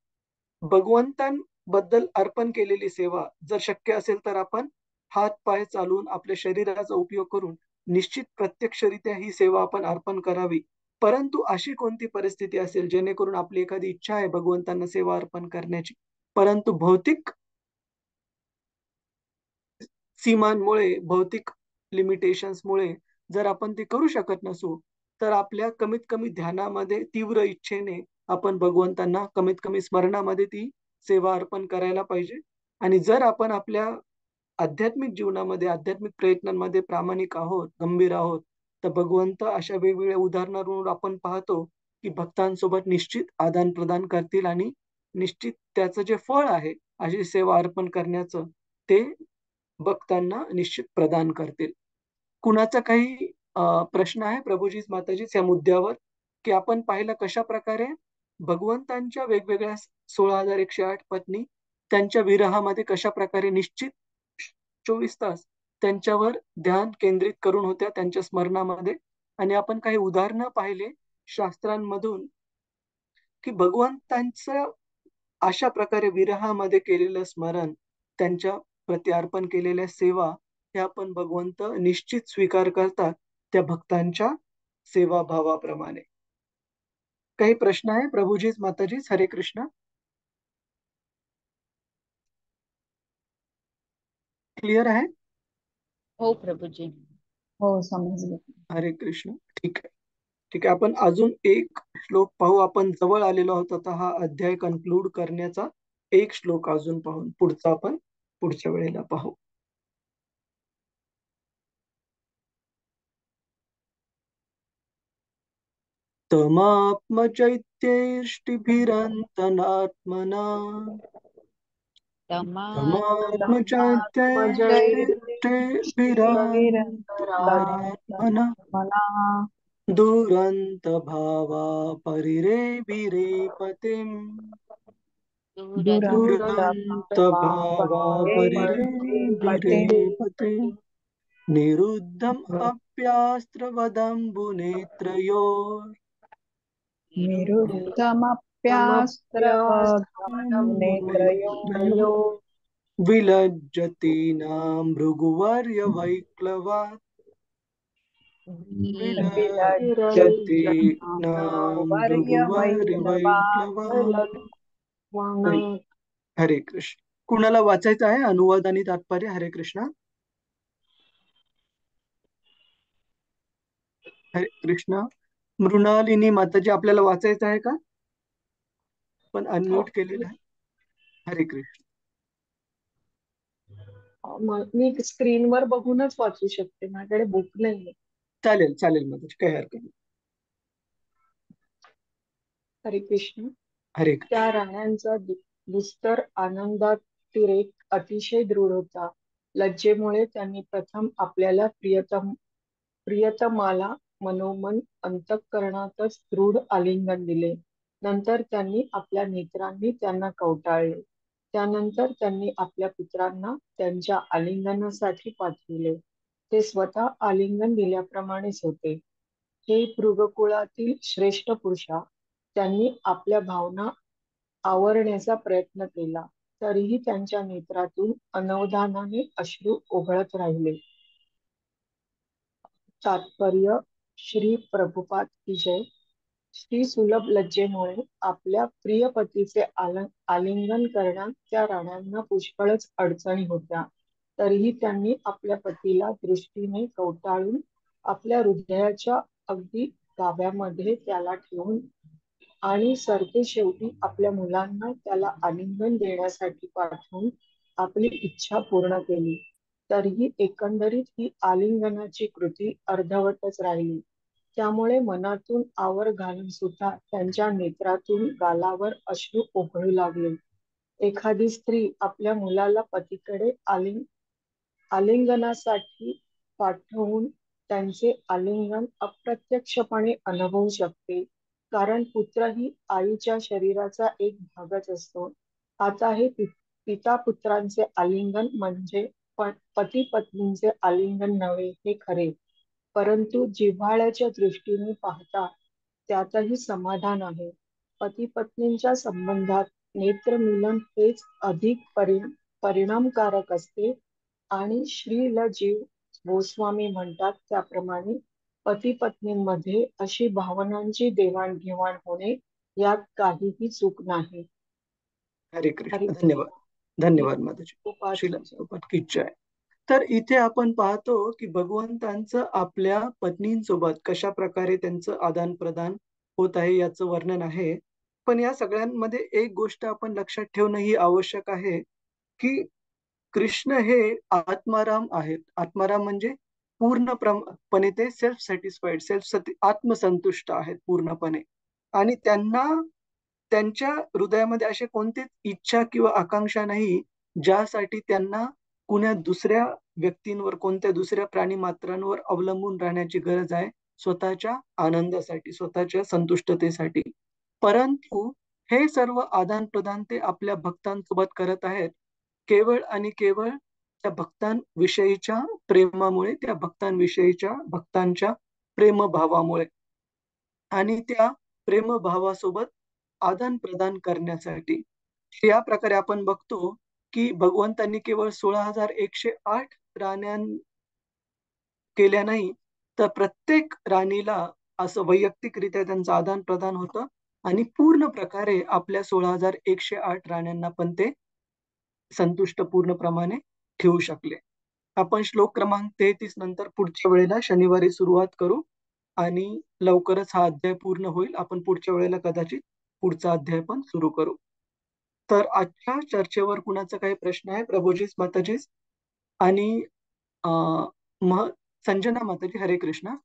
भगवंतांबद्दल अर्पण केलेली सेवा जर शक्य असेल तर आपण हात पाय चालवून आपल्या शरीराचा उपयोग करून निश्चित प्रत्यक्षरित्या ही सेवा आपण अर्पण करावी. परंतु अशी कोणती परिस्थिती असेल जेणेकरून आपली एखादी इच्छा आहे भगवंतांना सेवा अर्पण करण्याची, परंतु भौतिक सीमांमुळे, भौतिक लिमिटेशन्समुळे जर आपण ते करू शकत नसू, तर आपल्या कमीत कमी ध्यानामध्ये तीव्र इच्छेने आपण भगवंतांना कमीत कमी स्मरणामध्ये ती सेवा अर्पण करायला पाहिजे. आणि जर आपण आपल्या आध्यात्मिक जीवनामध्ये, आध्यात्मिक प्रयत्नांमध्ये प्रामाणिक आहोत, गंभीर आहोत, तर भगवंत अशा वेगवेगळ्या उदाहरणावरून आपण पाहतो की भक्तांसोबत निश्चित आदान प्रदान करतील आणि निश्चित त्याचं जे फळ आहे अशी सेवा अर्पण करण्याचं, ते भक्तांना निश्चित प्रदान करतील. कुणाचा काही प्रश्न आहे प्रभूजीच माताजीच या मुद्द्यावर, की आपण पाहिलं कशा प्रकारे भगवंतांच्या वेगवेगळ्या 16,108 पत्नी त्यांच्या विरहामध्ये कशा प्रकारे निश्चित 24 तास त्यांच्यावर ध्यान केंद्रित करून होत्या त्यांच्या स्मरणामध्ये. आणि आपण काही उदाहरणं पाहिले शास्त्रांमधून की भगवंतांचं अशा प्रकारे विरहामध्ये केलेलं स्मरण, त्यांच्या प्रती अर्पण केलेल्या सेवा, ह्या पण भगवंत निश्चित स्वीकार करतात त्या भक्तांच्या सेवाभावाप्रमाणे. काही प्रश्न आहे प्रभूजीच माताजीच? हरे कृष्ण. क्लिअर आहे? हो प्रभूजी. हो, समजलं. हरे कृष्ण. ठीक आहे. ठीक आहे, आपण अजून एक श्लोक पाहू. आपण जवळ आलेलो आहोत आता हा अध्याय कन्क्लूड करण्याचा. एक श्लोक अजून पाहून पुढचा आपण पुढच्या वेळेला पाहू. तमात्मचैत्यैष्टिभिरन्तनात्मना तमात्मचैत्यैष्टिभिरन्तनात्मना दुरंत भावा परिरेभिरेपतिम् दुरंत भावा परिरेभिरेपतिम् निरुद्धम् अप्यास्त्रवदम्बुनेत्रयोः निरुद्धमप्यास्त्रवनेत्रयो विलज्जतीनां भृगुवर्यवैक्लवात् विलज्जतीनां भृगुवर्यवैक्लवात्. हरे कृष्ण. कुणाला वाचायचं आहे अनुवाद आणि तात्पर्य? हरे कृष्ण. हरे कृष्ण. मृणालिनी माताजी आपल्याला वाचायचं आहे का? पण अनम्यूट केलेलं आहे. हरे कृष्ण. मी स्क्रीनवर बघूनच वाचू शकते, माझ्याकडे बुक नाहीये. चालेल चालेल माताजी, काही हरकत नाही. हरे कृष्ण. हरे कृष्ण. त्या राण्यांचा दुस्तर आनंदातिरेक अतिशय दृढ होता. लज्जेमुळे त्यांनी प्रथम आपल्याला प्रियतमाला मनोमन अंतःकरणातच दृढ आलिंगन दिले. नंतर त्यांनी आपल्या नेत्रांनी त्यांना कवटाळले. त्यानंतर त्यांनी आपल्या पुत्रांना त्यांच्या आलिंगनासाठी पाठविले. ते स्वतः आलिंगन दिल्याप्रमाणेच होते. हे भृगकुळातील श्रेष्ठ पुरुषा, त्यांनी आपल्या भावना आवरण्याचा प्रयत्न केला, तरीही त्यांच्या नेत्रातून अनवधानाने अश्रू ओघळत राहिले. तात्पर्य श्री प्रभुपाद की जय. श्री सुलभ लज्जेमुळे आपल्या प्रिय पतीचे आलिंगन करण्यात त्या राण्यांना पुष्कळच अडचणी होत्या. तरीही त्यांनी आपल्या पतीला दृष्टीने कवटाळून आपल्या हृदयाच्या अगदी गाभ्यामध्ये त्याला ठेवून आणि सरते शेवटी आपल्या मुलांना त्याला आलिंगन देण्यासाठी पाठवून आपली इच्छा पूर्ण केली. तरीही एकंदरीत ही आलिंगनाची कृती अर्धवटच राहिली. त्यामुळे मनातून आवर घालून सुद्धा त्यांच्या नेत्रातून गालावर अश्रू ओघळू लागले. एखादी स्त्री आपल्या मुलाला पतीकडे आलिंगनासाठी पाठवून त्यांचे आलिंगन अप्रत्यक्षपणे अनुभवू शकते, कारण पुत्र ही आईच्या शरीराचा एक भागच असतो. आता हे पिता पुत्रांचे आलिंगन म्हणजे पती पत्नींचे आलिंगन नव्हे हे खरे, परंतु जिव्हाळ्याच्या दृष्टीने पाहता त्यातही समाधान आहे. पती पत्नींच्या संबंधात नेत्रमिलन हेच अधिक परिणामकारक असते आणि श्रील जीव गोस्वामी म्हणतात त्याप्रमाणे पती पत्नींमध्ये अशी भावनांची देवाणघेवाण होणे यात काहीही चूक नाही. हरे कृष्ण. धन्यवाद. धन्यवाद माताजी. श्रील प्रभुपाद की जय. तर इथे आपण पाहतो की भगवंतांचं आपल्या पत्नींसोबत कशा प्रकारे त्यांचं आदान प्रदान होत आहे याचं वर्णन आहे. पण या सगळ्यांमध्ये एक गोष्ट आपण लक्षात ठेवणं ही आवश्यक आहे की कृष्ण हे आत्माराम आहेत. आत्माराम म्हणजे पूर्णपणे ते सेल्फ सॅटिस्फाईड, आत्मसंतुष्ट आहेत पूर्णपणे. आणि त्यांना त्यांच्या हृदयामध्ये असे कोणतेच इच्छा किंवा आकांक्षा नाही ज्यासाठी त्यांना कुण्या दुसऱ्या व्यक्तींवर, कोणत्या दुसऱ्या प्राणी मात्रांवर अवलंबून राहण्याची गरज आहे स्वतःच्या आनंदासाठी, स्वतःच्या संतुष्टतेसाठी. परंतु हे सर्व आदान प्रदान ते आपल्या भक्तांसोबत करत आहेत केवळ आणि केवळ त्या भक्तांविषयीच्या प्रेमामुळे, त्या भक्तांविषयीच्या भक्तांच्या प्रेमभावामुळे. आणि त्या प्रेमभावासोबत आदान प्रदान करण्यासाठी. या प्रकारे आपण बघतो की भगवंतांनी केवळ 16,108 राण्या केल्या नाही, तर प्रत्येक राणीला असं वैयक्तिकरित्या त्यांचं आदान प्रदान होतं आणि पूर्ण प्रकारे आपल्या 16,108 राण्यांना पण ते संतुष्ट पूर्णप्रमाणे ठेवू शकले. आपण श्लोक क्रमांक 33 नंतर पुढच्या वेळेला शनिवारी सुरुवात करू आणि लवकरच हा अध्याय पूर्ण होईल. आपण पुढच्या वेळेला कदाचित पुढचा अध्याय पण सुरू करू. तर आजच्या चर्चेवर कुणाचा काही प्रश्न आहे? प्रभूजीस, माताजीस आणि अं, मह संजना माताजी, हरे कृष्णा.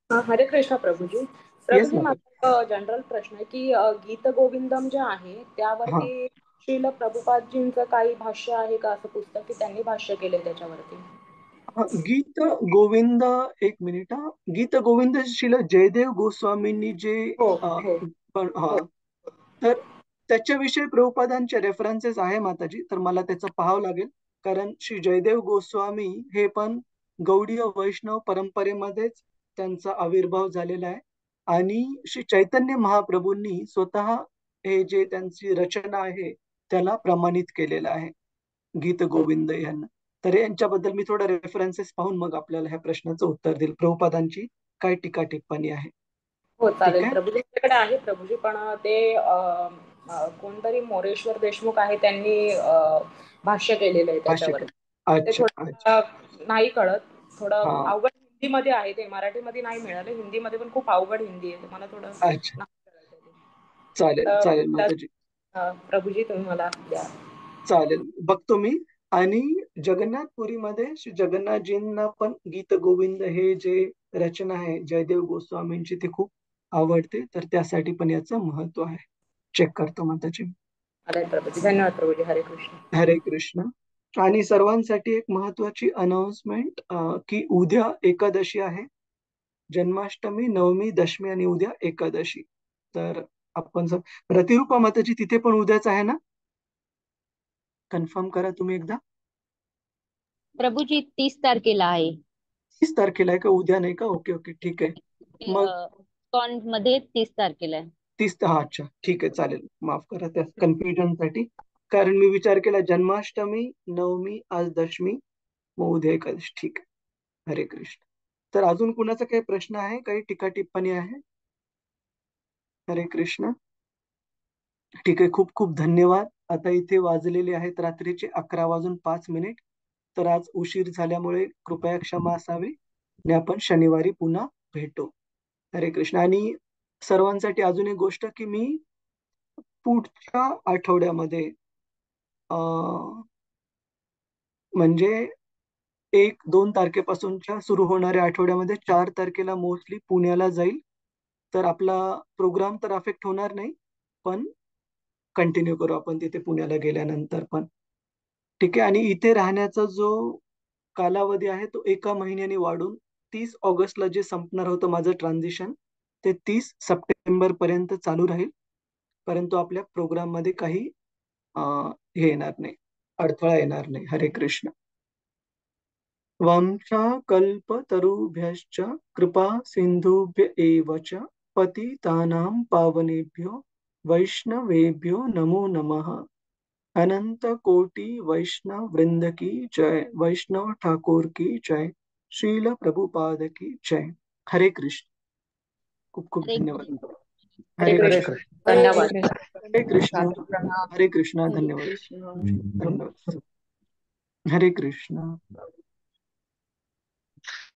हरे कृष्ण प्रभूजी. येस प्रभूजी, माताजी. माझा जनरल प्रश्न आहे की गीत गोविंदम जे आहे हा त्यावरती श्रील प्रभुपादजींचं काही भाष्य आहे का, असं पुस्तक की त्यांनी भाष्य केले त्याच्यावरती? हा, गीत गोविंद, एक मिनिट हा. गीत गोविंद शिला जयदेव गोस्वामींनी जे हो हो हो. तर त्याच्याविषयी प्रभुपादांचे रेफरन्सेस आहे माताजी, तर मला त्याचं पाहावं लागेल. कारण श्री जयदेव गोस्वामी हे पण गौडीय वैष्णव परंपरेमध्येच त्यांचा आविर्भाव झालेला आहे आणि श्री चैतन्य महाप्रभूंनी स्वतः हे जे त्यांची रचना आहे त्याला प्रमाणित केलेलं आहे, गीत गोविंद यांना. तर यांच्याबद्दल मी थोडा रेफरन्सेस पाहून मग आपल्याला ह्या प्रश्नाचं उत्तर देईल. प्रभुपादांची काय टीका टिप्पणी आहे. हो ठीक चालेल आहे. प्रभूजी, आपल्याकडे आहे प्रभूजी, पण ते कोणतरी मोरेश्वर देशमुख आहे, त्यांनी भाष्य केलेलं आहे भाष्य त्याच्यावर. कर. ते अच्छा अच्छा. थोडं नाही कळत, थोडं हा. अवघड हिंदीमध्ये आहे ते, मराठीमध्ये नाही मिळालं. हिंदीमध्ये पण खूप अवघड हिंदी आहे, मला थोडं अच्छा, नाही कळत आहे ते. चालेल तर चालेल माताजी, प्रभूजी तुम्ही मला द्या. चालेल, बघतो मी. आणि जगन्नाथपुरीमध्ये श्री जगन्नाथजींना पण गीत गोविंद हे जे रचना आहे जयदेव गोस्वामींची ते खूप आवडते, तर त्यासाठी पण याचं महत्व आहे. चेक करतो माताजी. चालेल प्रभूजी, धन्यवाद प्रभूजी. हरे कृष्ण. हरे कृष्ण. आणि सर्वांसाठी एक महत्वाची अनाउन्समेंट की उद्या एकादशी आहे, जन्माष्टमी, नवमी, दशमी आणि उद्या एकादशी. तर आपण प्रतिरूपा माताजी तिथे पण उद्याच आहे ना? कन्फर्म करा तुम्ही एकदा. प्रभूजी 30 तारखेला आहे. 30 तारखेला आहे का? उद्या नाही का? ओके ओके, ठीक आहे. मग कॉन मध्ये 30 तारखेला आहे. 30, हा अच्छा, ठीक आहे, चालेल. माफ करा त्या कन्फ्युजनसाठी. कारण मी विचार केला जन्माष्टमी, नवमी, आज दशमी, मग उद्या एकादशी. ठीक आहे, हरे कृष्ण. तर अजून कुणाचा काही प्रश्न आहे, काही टीका टिप्पणी आहे? हरे कृष्ण. ठीक आहे, खूप खूप धन्यवाद. आता इथे वाजलेले आहेत रात्रीचे 11:05. तर आज उशीर झाल्यामुळे कृपया क्षमा असावी आणि आपण शनिवारी पुन्हा भेटू. हरे कृष्ण. आणि सर्वांसाठी अजून एक गोष्ट की मी पुढच्या आठवड्यामध्ये म्हणजे 1-2 तारखेपासूनच्या सुरू होणाऱ्या आठवड्यामध्ये 4 तारखेला मोस्टली पुण्याला जाईल. तर आपला प्रोग्राम तर अफेक्ट होणार नाही, पण कंटिन्यू करू आपण तिथे पुण्याला गेल्यानंतर पण. ठीक आहे. आणि इथे राहण्याचा जो कालावधी आहे तो 1 महिन्याने वाढून 30 ऑगस्टला जे संपणार होतं माझं ट्रान्झिशन, ते 30 सप्टेंबर पर्यंत चालू राहील. परंतु आपल्या प्रोग्राम मध्ये काही हे येणार नाही, अडथळा येणार नाही. हरे कृष्ण. वंशाकल्पतरुभ्यश्च कृपा सिंधुभ्य एव च पतितानां पावनेभ्यो वैष्णवेभ्यो नमो नमः. अनंत कोटि वैष्णव वृंद की जय. वैष्णव ठाकुर की जय. श्रील प्रभुपाद की जय. हरे कृष्ण. खूप खूप हरे धन्यवाद. हरे हरे कृष्ण. कृष्ण. हरे धन्यवाद. कृष्ण. हरे कृष्ण. साधू प्रणाम. हरे कृष्ण. हरे धन्यवाद. कृष्ण. धन्यवाद. हरे कृष्ण.